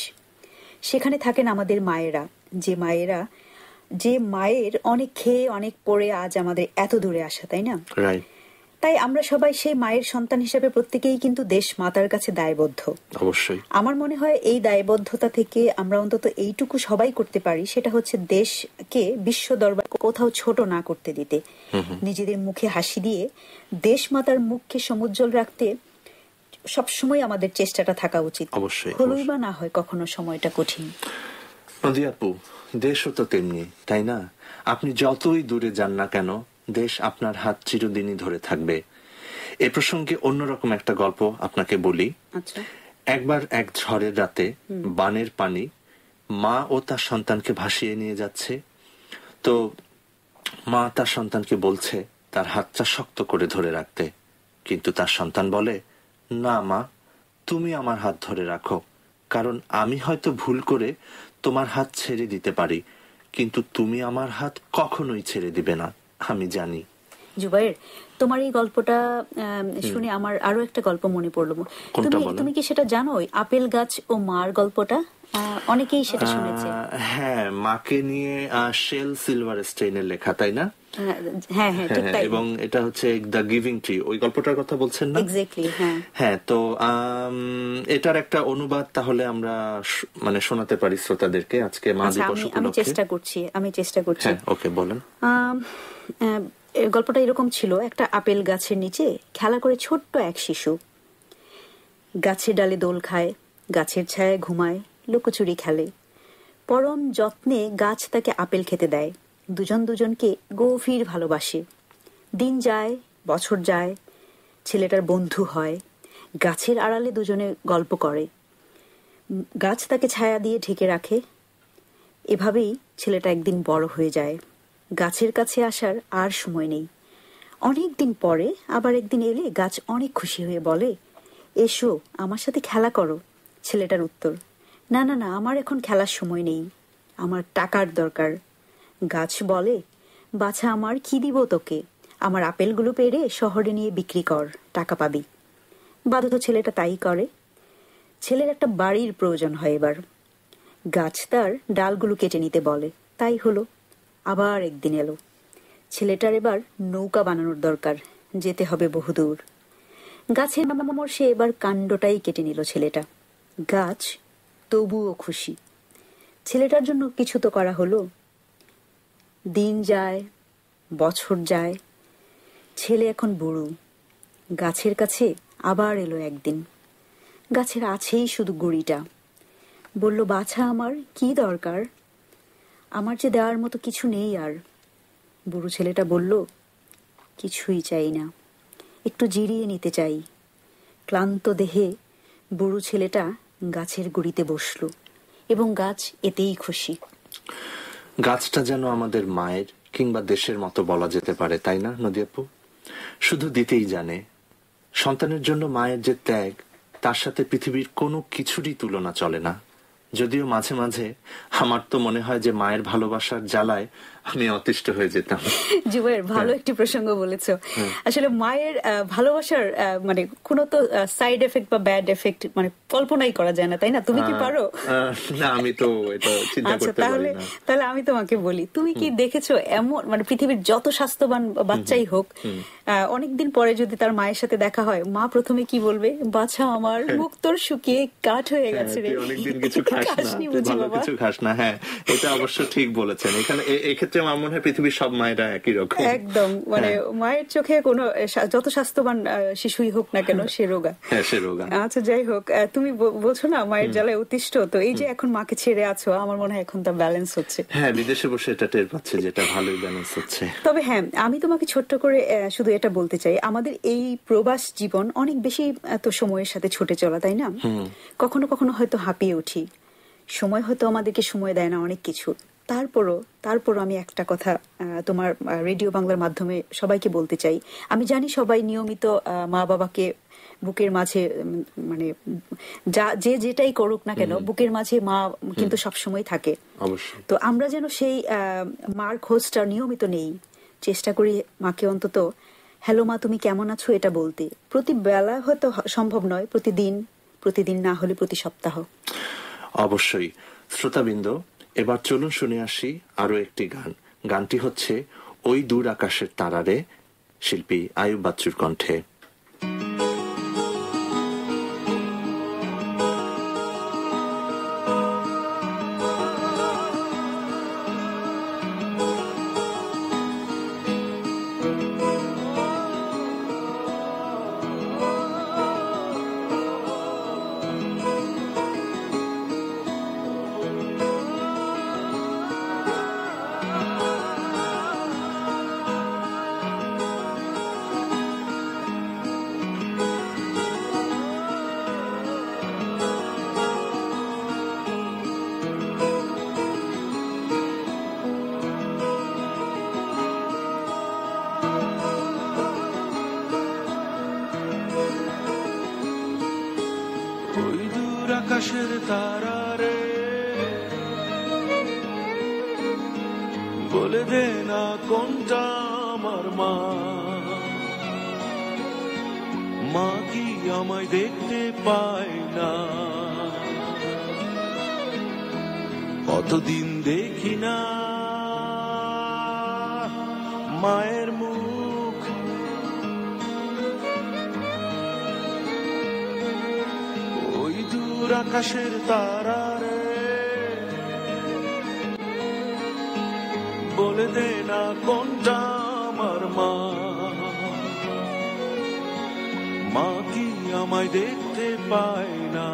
সেখানে থাকেন আমাদের মায়েরা, যে মায়ের অনেক খেয়ে অনেক পড়ে আজ আমাদের এত দূরে আসা, তাই না? রাইট। তাই আমরা সবাই সেই মায়ের সন্তান হিসেবে প্রত্যেকেই কিন্তু দেশ মাতার কাছে দায়বদ্ধ। অবশ্যই। আমার মনে হয় এই দায়বদ্ধতা থেকে আমরা অন্তত এইটুকু সবাই করতে পারি, সেটা হচ্ছে দেশকে বিশ্ব দরবার কোথাও ছোট না করতে দিতে, নিজেদের মুখে হাসি দিয়ে দেশ মাতার মুখকে সমুজ্জ্বল রাখতে সবসময় আমাদের চেষ্টাটা থাকা উচিত। অবশ্যই। হলই বা না হয় কখনো সময়টা কঠিন। নদী আপু, দেশও তো তেমনি, তাই না? আপনি যতই দূরে যান না কেন, দেশ আপনার হাত চিরদিনই ধরে থাকবে। এ প্রসঙ্গে অন্যরকম একটা গল্প আপনাকে বলি। আচ্ছা। একবার এক ঝড়ের রাতে বানের পানি মা ও তার সন্তানকে ভাসিয়ে নিয়ে যাচ্ছে। তো মা তার সন্তানকে বলছে তার হাতটা শক্ত করে ধরে রাখতে, কিন্তু তার সন্তান বলে, না মা, তুমি আমার হাত ধরে রাখো, কারণ আমি হয়তো ভুল করে তোমার হাত ছেড়ে দিতে পারি, কিন্তু তুমি আমার হাত কখনোই ছেড়ে দিবে না, আমি জানি। জুবাইর, তোমার এই গল্পটা শুনে আমার আরো একটা গল্প মনে পড়লো। তুমি কি সেটা জানো, ওই আপেল গাছ ও মার গল্পটা? অনেকেই সেটা শুনেছে। হ্যাঁ, মাকে নিয়ে শেল সিলভারস্টেইনের লেখা, তাই না? হ্যাঁ হ্যাঁ, ঠিক তাই। এবং এটা হচ্ছে দ্য গিভিং ট্রি, ওই গল্পটার কথা বলছেন না? এক্স্যাক্টলি, হ্যাঁ। হ্যাঁ, তো এটার একটা অনুবাদ তাহলে আমরা মানে শোনাতে পারি শ্রোতাদেরকে আজকে মা দিবস উপলক্ষে। আমি চেষ্টা করছি। হ্যাঁ, ওকে, বলেন। গল্পটা এরকম ছিল, একটা আপেল গাছের নিচে খেলা করে ছোট্ট এক শিশু। গাছের ডালে দোল খায়, গাছের ছায়ায় ঘুমায়, লুকোচুরি খেলে। পরম যত্নে গাছ তাকে আপেল খেতে দেয়। দুজন দুজনকে গভীর ভালোবাসে। দিন যায়, বছর যায়, ছেলেটার বন্ধু হয়, গাছের আড়ালে দুজনে গল্প করে, গাছ তাকে ছায়া দিয়ে ঢেকে রাখে। এভাবেই ছেলেটা একদিন বড় হয়ে যায়। গাছের কাছে আসার আর সময় নেই। অনেক দিন পরে আবার একদিন এলে গাছ অনেক খুশি হয়ে বলে, এসো আমার সাথে খেলা করো। ছেলেটার উত্তর, না না না, আমার এখন খেলার সময় নেই, আমার টাকার দরকার। গাছ বলে, বাছা আমার, কি দিব তোকে? আমার আপেলগুলো পেড়ে শহরে নিয়ে বিক্রি কর, টাকা পাবি। বাধ্য ছেলেটা তাই করে। ছেলের একটা বাড়ির প্রয়োজন হয় এবার। গাছ তার ডালগুলো কেটে নিতে বলে, তাই হলো। আবার একদিন এলো, ছেলেটার এবার নৌকা বানানোর দরকার, যেতে হবে বহুদূর। গাছের সে এবার কাণ্ডটাই কেটে নিল ছেলেটা। গাছ তবুও খুশি, ছেলেটার জন্য কিছু তো করা হলো। দিন যায়, বছর যায়, ছেলে এখন বুড়ো। গাছের কাছে আবার এলো একদিন। গাছের আছেই শুধু গুড়িটা। বলল, বাছা আমার, কি দরকার? আমার যে দেওয়ার মতো কিছু নেই আর। বুড়ো ছেলেটা বলল, কিছুই চাই না, একটু জিরিয়ে নিতে চাই। ক্লান্ত দেহে বুড়ো ছেলেটা গাছের গুড়িতে বসল এবং গাছ এতেই খুশি। গাছটা যেন আমাদের মায়ের কিংবা দেশের মতো বলা যেতে পারে, তাই না নদী আপু? শুধু দিতেই জানে। সন্তানের জন্য মায়ের যে ত্যাগ, তার সাথে পৃথিবীর কোনো কিছুরই তুলনা চলে না। যদিও মাঝে মাঝে আমার তো মনে হয় যে মায়ের ভালোবাসার জ্বালায় আমি অতিষ্ঠ হয়ে যেতাম। জুবাইর, ভালো একটি প্রসঙ্গ বলেছো। আসলে মায়ের ভালোবাসার মানে কোনো তো সাইড এফেক্ট বা ব্যাড এফেক্ট মানে কল্পনাই করা যায় না, তাই না? তুমি কি পারো? না, আমি তো এটা চিন্তা আচ্ছা, করতে পারি না। তাহলে আমি তোমাকে বলি, তুমি কি দেখেছো এমন মানে পৃথিবীর যত স্বাস্থ্যবান বাচ্চাই হোক, অনেকদিন পরে যদি তার মায়ের সাথে দেখা হয়, মা প্রথমে কি বলবে? বাছা আমার, মুখ তোর শুকিয়ে কাঠ হয়ে গেছে রে, তুই অনেকদিন কিছু খাস না, তুই ভালো কিছু খাস না। হ্যাঁ, এটা অবশ্য ঠিক বলেছেন। এখানে এক্ষেত্রে আমার মনে হয় পৃথিবীর সব মায়েরা একই রকম। একদম, মানে মায়ের চোখে কোনো যত স্বাস্থ্যবান শিশুই হোক না কেন, সে রোগা। হ্যাঁ, সে রোগা। আচ্ছা, যাই হোক, তুমি বলছো না মায়ের জ্বালায় অতিষ্ঠ, তো এই যে এখন মাকে ছেড়ে আছো, আমার মনে হয় এখন তা ব্যালেন্স হচ্ছে। হ্যাঁ, বিদেশে বসে এটা টের পাচ্ছে, যেটা ভালোই ব্যালেন্স হচ্ছে। তবে হ্যাঁ, আমি তোমাকে ছোট্ট করে শুধু এটা বলতে চাই, আমাদের এই প্রবাস জীবন অনেক বেশি তো সময়ের সাথে ছুটে চলা, তাই না? কখনো কখনো হয়তো হাঁপিয়ে উঠি, সময় হয়তো আমাদেরকে সময় দেয় না অনেক কিছু। তারপরও আমি একটা কথা তোমার রেডিও বাংলার মাধ্যমে সবাইকে বলতে চাই। আমি জানি সবাই নিয়মিত মা বাবাকে বুকের মাঝে মানে যে যেটাই করুক না কেন, বুকের মাঝে মা কিন্তু সবসময় থাকে। অবশ্যই। তো আমরা যেন সেই মার খোঁজটা নিয়মিত নেই, চেষ্টা করি মাকে অন্তত হ্যালো মা, তুমি কেমন আছো এটা বলতে। প্রতি বেলা হয়তো সম্ভব নয়, প্রতিদিন না হলে প্রতি সপ্তাহ। অবশ্যই। শ্রোতাবৃন্দ, এবার চলুন শুনে আসি আরো একটি গান। গানটি হচ্ছে ওই দূর আকাশের তারারে, শিল্পী আয়ুব বাচ্চুর কণ্ঠে। ওই দূর আকাশের তারারে বলে দে না কোনটা আমার মা। মা কি আমায় দেখতে পায় না? কতদিন দেখি না মায়ের মুখ। ওই দূর আকাশের তারারে বলে দে না কোনটা আমার মা। মা কি আমায় দেখতে পায় না?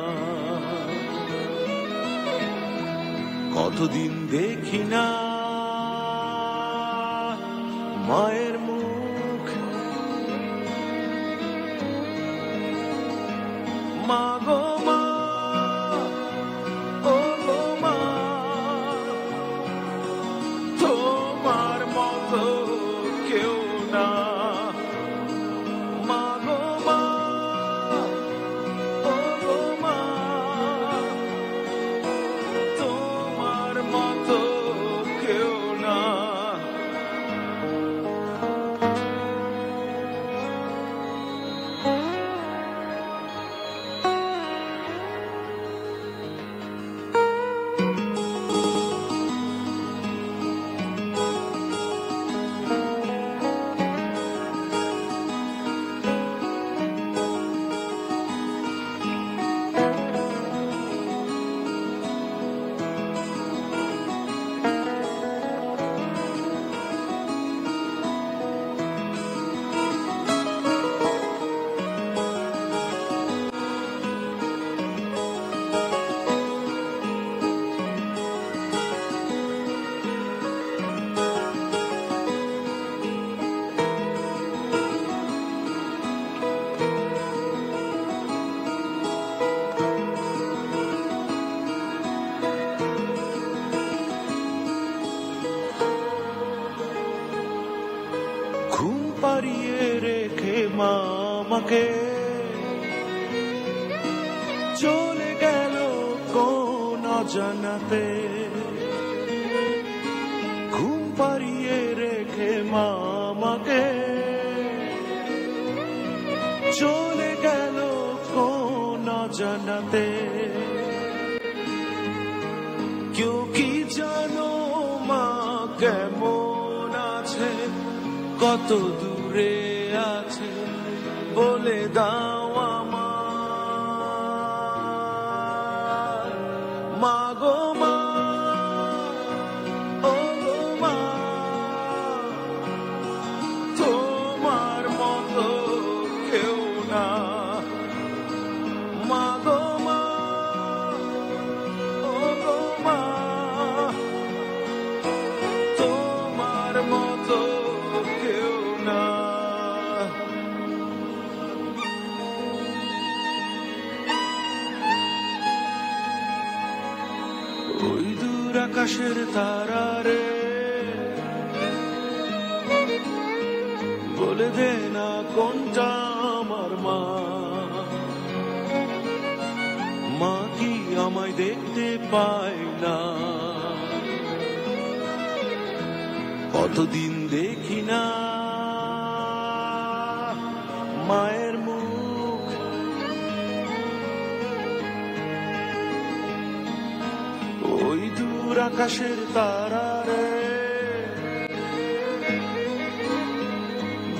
কতদিন দেখি না মায়ের মুখ। মা গো মা, ও গো মা, তোমার মতো কেউ না। মা গো মা, ও গো মা, তোমার মতো কেউ না। আমাকে চলে গেল কোন অজানাতে ঘুম পাড়িয়ে রেখে মা আমাকে চলে গেল কোন অজানাতে কেউ কি জানো মা কেমন আছে কত দূরে আছে বলে দাও আমার মা গো মা ও গো মা তোমার মতো কেউ না মা গো মা ও গো মা তোমার মতো কেউ না ওই দূর আকাশের তারারে বলে দে না কোনটা আমার মা মা কি আমায় দেখতে পায় না কতদিন দেখি না মায়ের মুখ ওই দূর আকাশের তারারে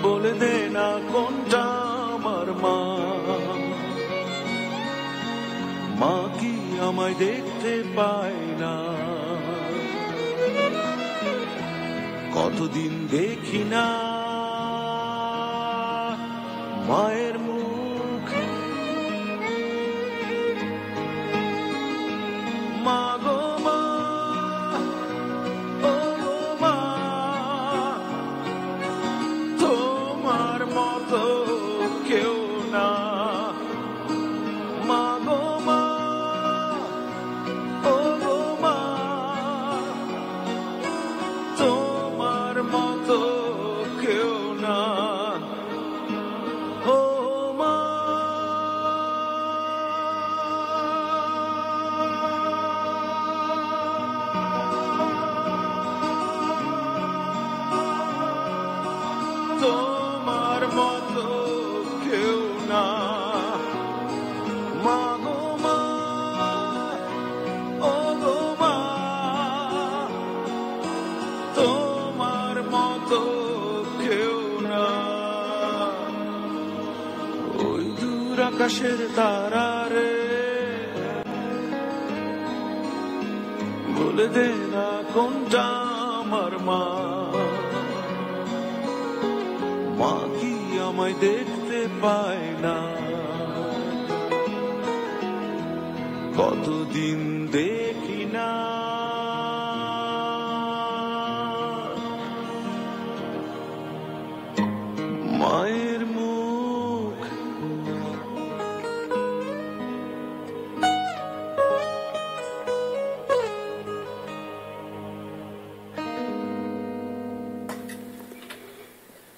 বলে দে না কোনটা আমার মা মা কি আমায় দেখতে পায় না কতদিন দেখি না মায়ের মুখ মা গো মা ও গো মা তোমার মতো কেউ না মা গো মা ও গো মা তোমার মতো কেউ না ও মা তোমার মতো কেউ না মা গো মা ও গো মা তোমার মতো কেউ না ওই দূর আকাশের তারারে বলে দে না কোনটা আমার মা মা কি আমায় দেখতে পায় না কতদিন দেখি না মায়ের মুখ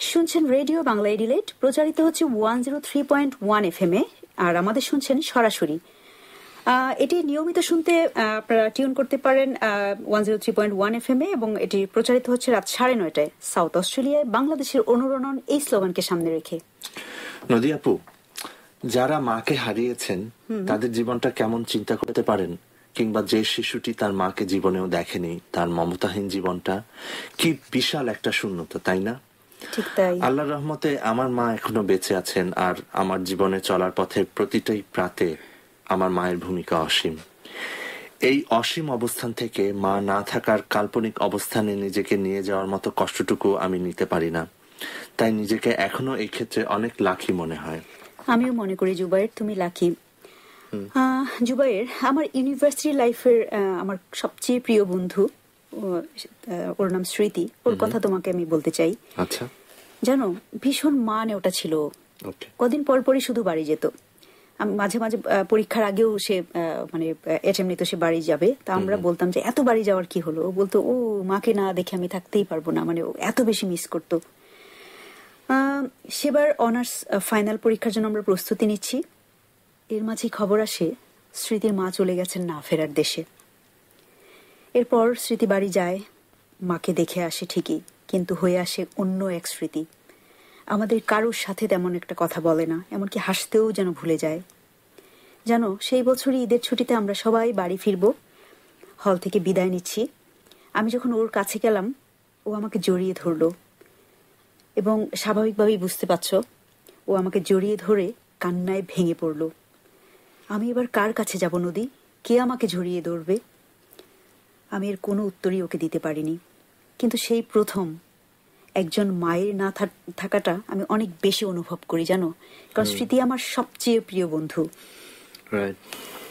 শুনছেন রেডিও বাংলা এডিলেট, প্রচারিত হচ্ছে 103.1 FM এ, আর আমাদের শুনছেন সরাসরি। এটি নিয়মিত শুনতে আপনারা টিউন করতে পারেন 103.1 FM এ, এবং এটি প্রচারিত হচ্ছে রাত 9:30টায় সাউথ অস্ট্রেলিয়ায়, বাংলাদেশের অনুরণন এই স্লোগানকে সামনে রেখে। নদী আপু, যারা মাকে হারিয়েছেন তাদের জীবনটা কেমন চিন্তা করতে পারেন, কিংবা যে শিশুটি তার মাকে জীবনেও দেখেনি, তার মমতাহীন জীবনটা কি বিশাল একটা শূন্যতা, তাই না? ঠিক তাই। আল্লাহর রহমতে আমার মা এখনো বেঁচে আছেন, আর আমার জীবনে চলার পথের প্রতিটাই প্রাতে আমার মায়ের ভূমিকা অসীম। এই অসীম অবস্থান থেকে মা না থাকার কাল্পনিক অবস্থানে নিজেকে নিয়ে যাওয়ার মতো কষ্টটুকু আমি নিতে পারি না, তাই নিজেকে এখনো এই ক্ষেত্রে অনেক লাকি মনে হয়। আমিও মনে করি জুবাইর তুমি লাকি। জুবাইর, আমার ইউনিভার্সিটি লাইফের আমার সবচেয়ে প্রিয় বন্ধু, ওর নাম স্মৃতি, ওর কথা তোমাকে আমি বলতে চাই। আচ্ছা, জানো, ভীষণ মানে ওটা ছিল। কদিন পর পরই শুধু বাড়ি যেত। মাঝে মাঝে পরীক্ষার আগেও সে মানে এটেম নিত, সে বাড়ি যাবে। তা আমরা বলতাম যে এত বাড়ি যাওয়ার কি হলো? ও বলতো, ও মাকে না দেখে আমি থাকতেই পারবো না, মানে ও এত বেশি মিস করতো। সেবার অনার্স ফাইনাল পরীক্ষার জন্য আমরা প্রস্তুতি নিচ্ছি। এর মাঝে খবর আসে স্মৃতির মা চলে গেছেন না ফেরার দেশে। এরপর স্মৃতি বাড়ি যায়, মাকে দেখে আসে ঠিকই, কিন্তু হয়ে আসে অন্য এক স্মৃতি। আমাদের কারোর সাথে তেমন একটা কথা বলে না, এমনকি হাসতেও যেন ভুলে যায়। জানো, সেই বছরই ঈদের ছুটিতে আমরা সবাই বাড়ি ফিরব, হল থেকে বিদায় নিচ্ছি। আমি যখন ওর কাছে গেলাম, ও আমাকে জড়িয়ে ধরলো এবং স্বাভাবিকভাবেই বুঝতে পারছ, ও আমাকে জড়িয়ে ধরে কান্নায় ভেঙে পড়ল। আমি এবার কার কাছে যাব নদী? কে আমাকে জড়িয়ে ধরবে? আমি এর কোনো উত্তরই ওকে দিতে পারিনি। কিন্তু সেই প্রথম একজন মায়ের না থাকাটা আমি অনেক বেশি অনুভব করি, জানো, কারণ স্মৃতি আমার সবচেয়ে প্রিয় বন্ধু।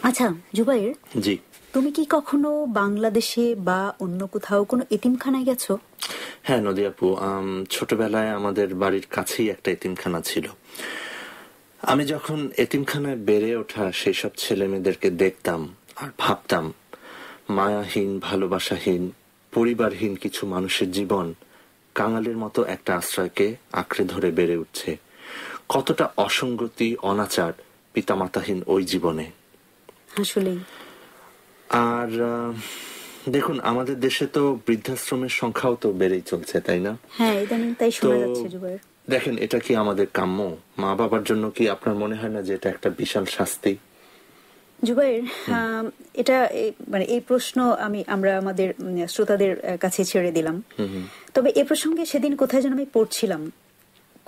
আচ্ছা জুবাইর, জি, তুমি কি কখনো বাংলাদেশে বা অন্য কোথাও কোনো এতিমখানায় গেছো? হ্যাঁ নদী আপু, ছোটবেলায় আমাদের বাড়ির কাছেই একটা এতিমখানা ছিল। আমি যখন এতিমখানায় বেড়ে ওঠা সেই সব ছেলে মেয়েদেরকে দেখতাম আর ভাবতাম, মায়াহীন, ভালোবাসাহীন, পরিবারহীন কিছু মানুষের জীবন কাঙালের মতো একটা আশ্রয়কে আঁকড়ে ধরে বেড়ে উঠছে। কতটা অসঙ্গতি, অনাচার পিতামাতাহীন ওই জীবনে। আসলেই। আর দেখুন, আমাদের দেশে তো বৃদ্ধাশ্রমের সংখ্যাও তো বেড়েই চলছে, তাই না? হ্যাঁ, ইদানিং তাই শোনা যাচ্ছে জুবাইর। দেখেন, এটা কি আমাদের কাম্য? মা বাবার জন্য কি আপনার মনে হয় না যে এটা একটা বিশাল শাস্তি? জুবাইর, এটা মানে এই প্রশ্ন আমরা আমাদের শ্রোতাদের কাছে ছেড়ে দিলাম। তবে এ প্রসঙ্গে সেদিন কোথায় যেন আমি পড়ছিলাম,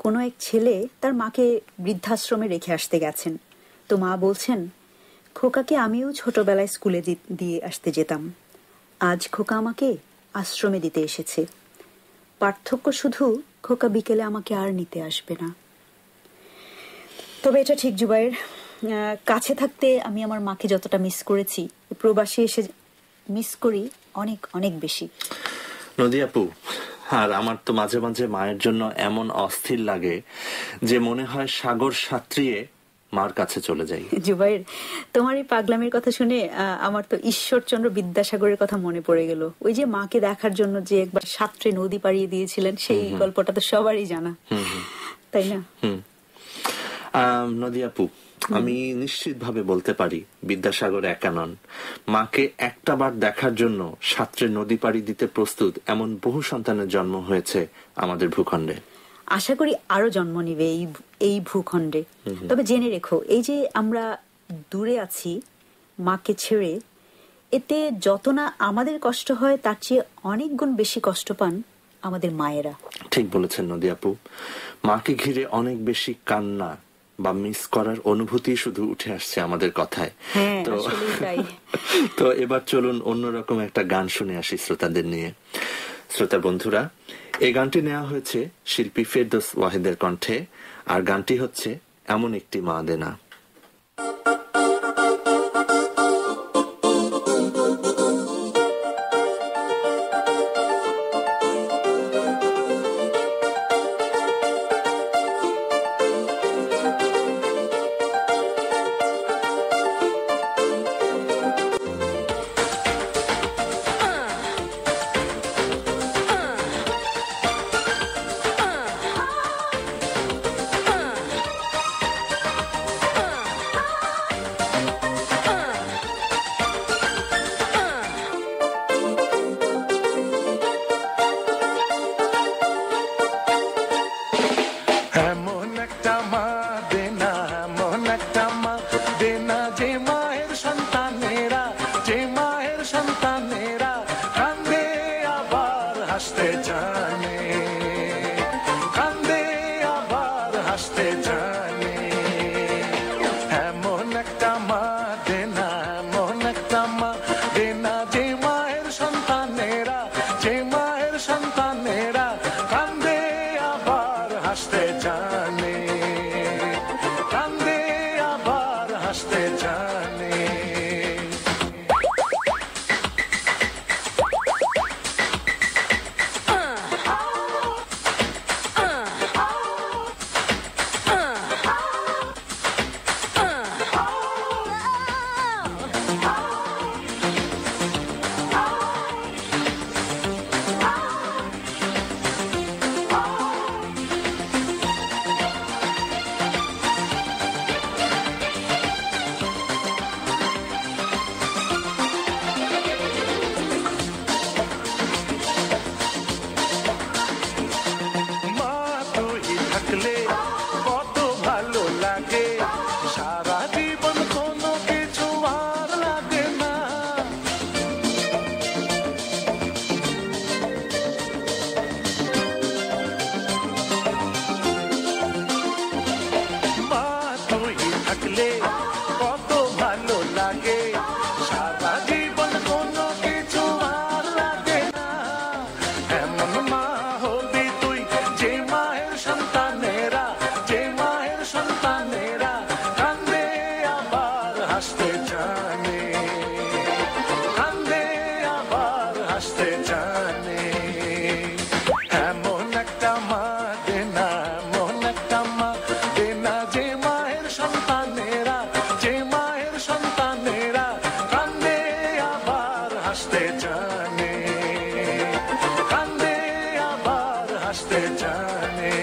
কোনো এক ছেলে তার মাকে বৃদ্ধাশ্রমে রেখে আসতে গেছেন। তো মা বলছেন, খোকাকে আমিও ছোটবেলায় স্কুলে দিয়ে আসতে যেতাম, আজ খোকা আমাকে আশ্রমে দিতে এসেছে। পার্থক্য শুধু খোকা বিকেলে আমাকে আর নিতে আসবে না। তবে এটা ঠিক জুবাইর, কাছে থাকতে আমি আমার মাকে যতটা মিস করেছি, প্রবাসী এসে মিস করি অনেক অনেক বেশি। নদী আপু, আর আমার তো মাঝে মাঝে মায়ের জন্য এমন অস্থির লাগে যে মনে হয় সাগর সাঁতরিয়ে মার কাছে চলে যাই। জুবাইর, তোমার এই পাগলামের কথা শুনে আমার তো ঈশ্বরচন্দ্র বিদ্যাসাগরের কথা মনে পড়ে গেল। ওই যে মাকে দেখার জন্য যে একবার সাঁতরে নদী পাড়িয়ে দিয়েছিলেন, সেই গল্পটা তো সবারই জানা, তাই না? নদী আপু, আমি নিশ্চিত ভাবে বলতে পারি বিদ্যাসাগর একা নন। মাকে একটা বার দেখার জন্য সাঁতরে নদী পাড়ি দিতে প্রস্তুত এমন বহু সন্তানের জন্ম হয়েছে আমাদের ভূখণ্ডে। আশা করি আরো জন্ম নিবে এই ভূখণ্ডে। তবে জেনে রেখো, এই যে আমরা দূরে আছি মাকে ছেড়ে, এতে যত না আমাদের কষ্ট হয় তার চেয়ে অনেক গুণ বেশি কষ্ট পান আমাদের মায়েরা। ঠিক বলেছেন নদী আপু, মাকে ঘিরে অনেক বেশি কান্না বা মিস করার অনুভূতি শুধু উঠে আসছে আমাদের কথায়। তো এবার চলুন অন্যরকম একটা গান শুনে আসি শ্রোতাদের নিয়ে। শ্রোতা বন্ধুরা, এই গানটি নেওয়া হয়েছে শিল্পী ফেরদৌস ওয়াহিদের কণ্ঠে, আর গানটি হচ্ছে এমন একটি মা দেনা। লাগে, সারা জীবন কোনো কিছু আর লাগে না। মা তুই থাকলে কত ভালো লাগে, সারা জীবন কোনো কিছু আর লাগে না। এমন মা হবি তুই যে মায়ের সন্তানেরা, যে মায়ের সন্তানেরা কান্দে আবার হাসতে জানে, কান্দে আবার হাসতে জানে। এমন একটা মা দে না, এমন একটা মা দে না, যে মায়ের সন্তানেরা, যে মায়ের সন্তানেরা কান্দে আবার হাসতে জানে, কান্দে আবার হাসতে জানে।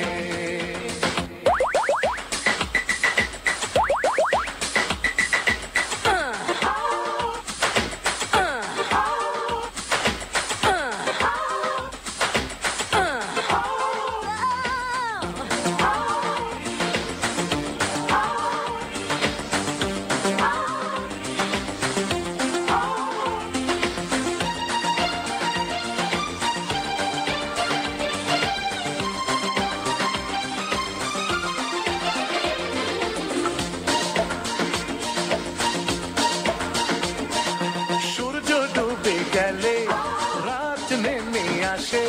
সূর্য ডুবে গেলে রাত নেমে আসে,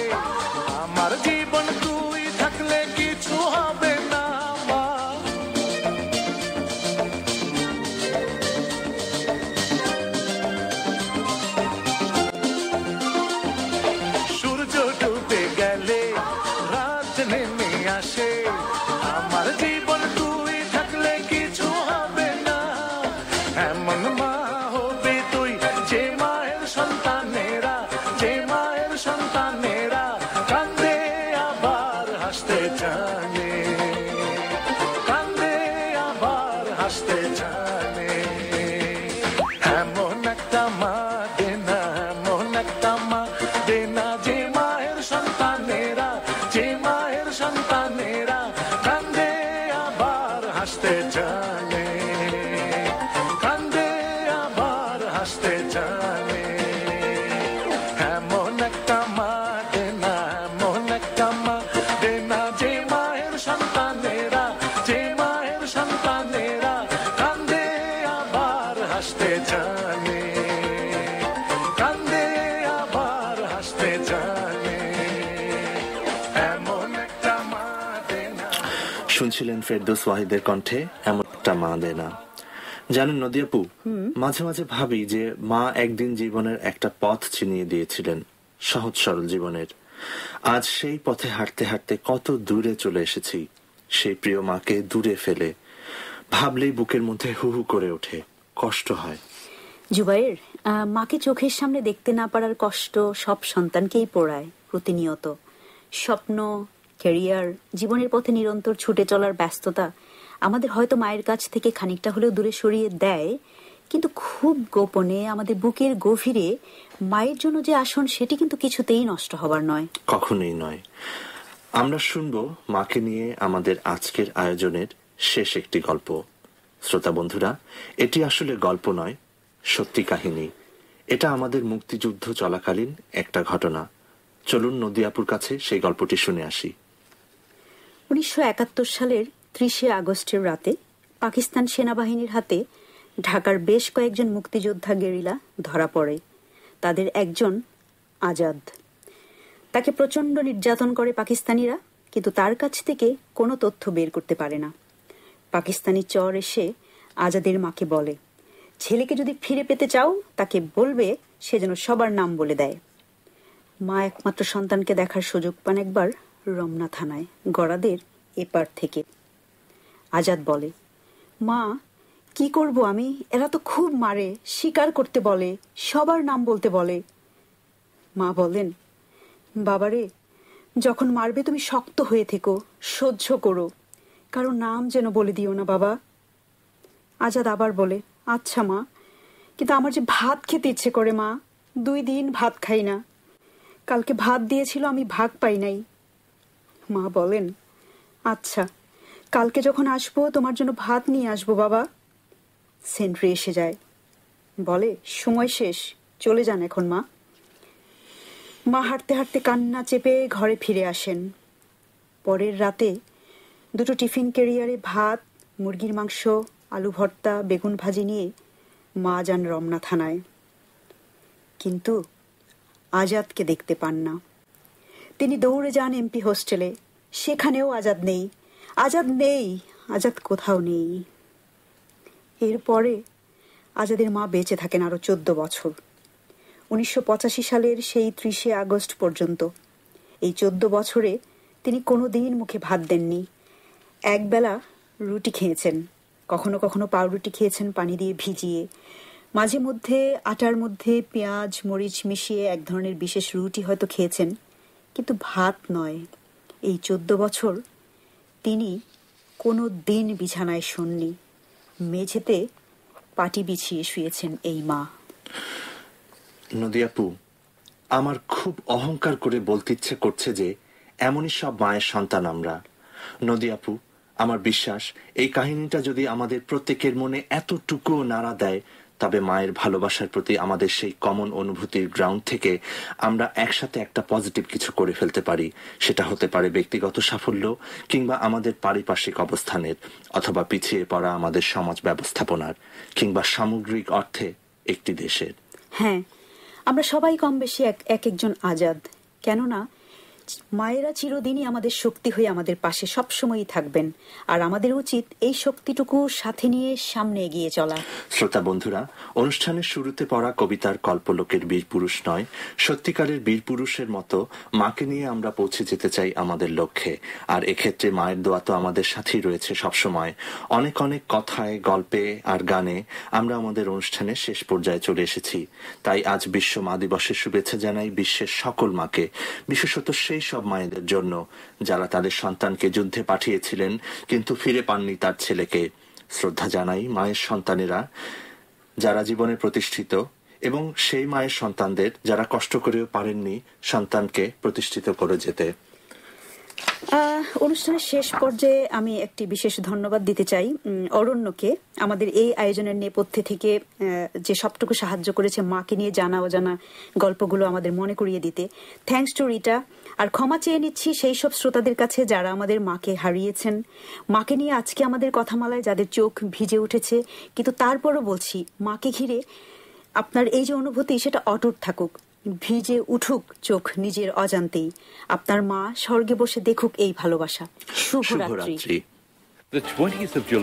আমার জীবন তুই থাকলে কিছু হবে না মা। সূর্য ডুবে গেলে রাত নেমে আসে, আমার জীবন তুই থাকলে কিছু হবে না। এমন মা হবে তুই যে মায়ের সন্তানেরা, যে মায়ের সন্তানেরা কান্দে আবার হাসতে জানে, কান্দে আবার হাসতে জানে। এমন একটা মা দে না, এমন একটা মা দে না, যে মায়ের সন্তানেরা, যে মায়ের সন্তানেরা কান্দে আবার হাসতে জানে, কান্দে আবার হাসতে জানে। এমন একটা মা দে না, এমন একটা মা দে না, যে মায়ের সন্তানেরা, যে মায়ের সন্তানেরা কান্দে আবার হাসতে জানে, কান্দে আবার হাসতে জানে। এমন একটা মা দে না। শুনছিলেন ফেরদৌস ওয়াহিদের কণ্ঠে এমন একটা মা দে না। জানেন নদী আপু, মাঝে মাঝে ভাবি যে মা একদিন জীবনের একটা পথ চিনিয়ে দিয়েছিলেন, সহজ সরল জীবনের। আজ সেই পথে হাঁটতে হাঁটতে কত দূরে চলে এসেছি, সেই প্রিয় মাকে দূরে ফেলে ভাবলেই বুকের মধ্যে হু হু করে ওঠে, কষ্ট হয়। জুবাইর, মাকে চোখের সামনে দেখতে না পারার কষ্ট সব সন্তানকেই পোড়ায় প্রতিনিয়ত। স্বপ্ন, ক্যারিয়ার, জীবনের পথে নিরন্তর ছুটে চলার ব্যস্ততা আমাদের হয়তো মায়ের কাছ থেকে খানিকটা হলেও দূরে সরিয়ে দেয়, কিন্তু খুব গোপনে আমাদের বুকের গভীরে মায়ের জন্য যে আসন সেটি কিন্তু কিছুতেই নষ্ট হবার নয়, কখনোই নয়। আমরা শুনবো মাকে নিয়ে আমাদের আজকের আয়োজনের শেষ একটি গল্প। শ্রোতা বন্ধুরা, এটি আসলে গল্প নয়, সত্যি কাহিনী। এটা আমাদের মুক্তিযুদ্ধ চলাকালীন একটা ঘটনা। চলুন নদী আপুর কাছে সেই গল্পটি শুনে আসি। 1971 সালের 30 আগস্টের রাতে পাকিস্তান সেনাবাহিনীর হাতে ঢাকার বেশ কয়েকজন মুক্তিযোদ্ধা গেরিলা ধরা পড়ে। তাদের একজন আজাদ। তাকে প্রচন্ড নির্যাতন করে পাকিস্তানিরা, কিন্তু তার কাছ থেকে কোনো তথ্য বের করতে পারে না। পাকিস্তানি চর এসে আজাদের মাকে বলে, ছেলেকে যদি ফিরে পেতে চাও তাকে বলবে সে যেন সবার নাম বলে দেয়। মা একমাত্র সন্তানকে দেখার সুযোগ পান একবার রমনা থানায়, গড়াদের এপার থেকে। আজাদ বলে, মা কি করব আমি, এরা তো খুব মারে, স্বীকার করতে বলে, সবার নাম বলতে বলে। মা বলেন, বাবারে, যখন মারবে তুমি শক্ত হয়ে থেকো, সহ্য করো, কারো নাম যেন বলে দিও না বাবা। আজাদ আবার বলে, আচ্ছা মা, কিন্তু আমার যে ভাত খেতে ইচ্ছে করে মা, 2 দিন ভাত খাই না। কালকে ভাত দিয়েছিল, আমি ভাগ পাই নাই। মা বলেন, আচ্ছা কালকে যখন আসবো তোমার জন্য ভাত নিয়ে আসবো বাবা। সেন্ট্রি এসে যায়, বলে সময় শেষ, চলে যান এখন মা। মা হাঁটতে হাঁটতে কান্না চেপে ঘরে ফিরে আসেন। পরের রাতে দুটো টিফিন ক্যারিয়ারে ভাত, মুরগির মাংস, আলু ভর্তা, বেগুন ভাজি নিয়ে মা যান রমনা থানায়। কিন্তু আজাদকে দেখতে পান না। তিনি দৌড়ে যান এমপি হোস্টেলে, সেখানেও আজাদ নেই। আজাদ নেই, আজাদ কোথাও নেই। এরপরে আজাদের মা বেঁচে থাকেন আরো 14 বছর, 1985 সালের সেই 30শে আগস্ট পর্যন্ত। এই 14 বছরে তিনি কোনোদিন মুখে ভাত দেননি। একবেলা রুটি খেয়েছেন, কখনো কখনো পাউরুটি খেয়েছেন পানি দিয়ে ভিজিয়ে, মাঝে মধ্যে আটার মধ্যে পেঁয়াজ মরিচ মিশিয়ে এক ধরনের বিশেষ রুটি হয়তো খেয়েছেন, কিন্তু ভাত নয়। এই 14 বছর তিনি কোনো দিন বিছানায় শোননি। মেঝেতে পাটি বিছিয়ে শুয়েছেন এই মা। নদী আপু, আমার খুব অহংকার করে বলতে ইচ্ছে করছে যে এমনই সব মায়ের সন্তান আমরা। নদী আপু, আমার বিশ্বাস এই কাহিনীটা যদি আমাদের প্রত্যেকের মনে এতটুকু নাড়া দেয়, তবে মায়ের ভালোবাসার প্রতি আমাদের সেই কমন অনুভূতির গ্রাউন্ড থেকে আমরা একসাথে একটা পজিটিভ কিছু করে ফেলতে পারি। সেটা হতে পারে ব্যক্তিগত সাফল্য, কিংবা আমাদের পারিপার্শ্বিক অবস্থানের, অথবা পিছিয়ে পড়া আমাদের সমাজ ব্যবস্থাপনার, কিংবা সামগ্রিক অর্থে একটি দেশের। হ্যাঁ, আমরা সবাই কম বেশি এক একজন আজাদ। কেননা মায়েরা চিরদিনই আমাদের শক্তি হয়ে আমাদের পাশে সবসময়ই থাকবেন, আর আমাদের উচিত এই শক্তিটুকু সাথে নিয়ে সামনে এগিয়ে চলা। শ্রোতা বন্ধুরা, অনুষ্ঠানের শুরুতে পড়া কবিতার কল্পলোকের বীর পুরুষ নয়, সত্যিকারের বীর পুরুষের মতো মাকে নিয়ে আমরা পৌঁছে যেতে চাই আমাদের লক্ষ্যে। আর এক্ষেত্রে মায়ের দোয়া তো আমাদের সাথেই রয়েছে সবসময়। অনেক অনেক কথায়, গল্পে আর গানে আমরা আমাদের অনুষ্ঠানের শেষ পর্যায়ে চলে এসেছি। তাই আজ বিশ্ব মা দিবসের শুভেচ্ছা জানাই বিশ্বের সকল মাকে, বিশেষত সেই সব মায়েদের জন্য যারা তাদের সন্তানকে যুদ্ধে পাঠিয়েছিলেন কিন্তু ফিরে পাননি তার ছেলেকে। শ্রদ্ধা জানাই মায়ের সন্তানেরা যারা জীবনে প্রতিষ্ঠিত, এবং সেই মায়ের সন্তানদের যারা কষ্ট করেও পারেননি সন্তানকে প্রতিষ্ঠিত করে যেতে। অনুষ্ঠানের শেষ পর্যায়ে আমি একটি বিশেষ ধন্যবাদ দিতে চাই অরণ্যকে, আমাদের এই আয়োজনের নেপথ্যে থেকে যে সবটুকু সাহায্য করেছে মাকে নিয়ে জানা অজানা গল্পগুলো আমাদের মনে করিয়ে দিতে। Thanks to Rita. আর ক্ষমা চেয়ে নিচ্ছি সেই সব শ্রোতাদের কাছে যারা আমাদের মাকে হারিয়েছেন। মাকে নিয়ে আজকে আমাদের কথামালায় যাদের চোখ ভিজে উঠেছে, কিন্তু তারপরও বলছি, মাকে ঘিরে আপনার এই যে অনুভূতি সেটা অটুট থাকুক, ভিজে উঠুক চোখ নিজের অজান্তেই। আপনার মা স্বর্গে বসে দেখুক এই ভালোবাসা। শুভরাত্রি। The 20th of July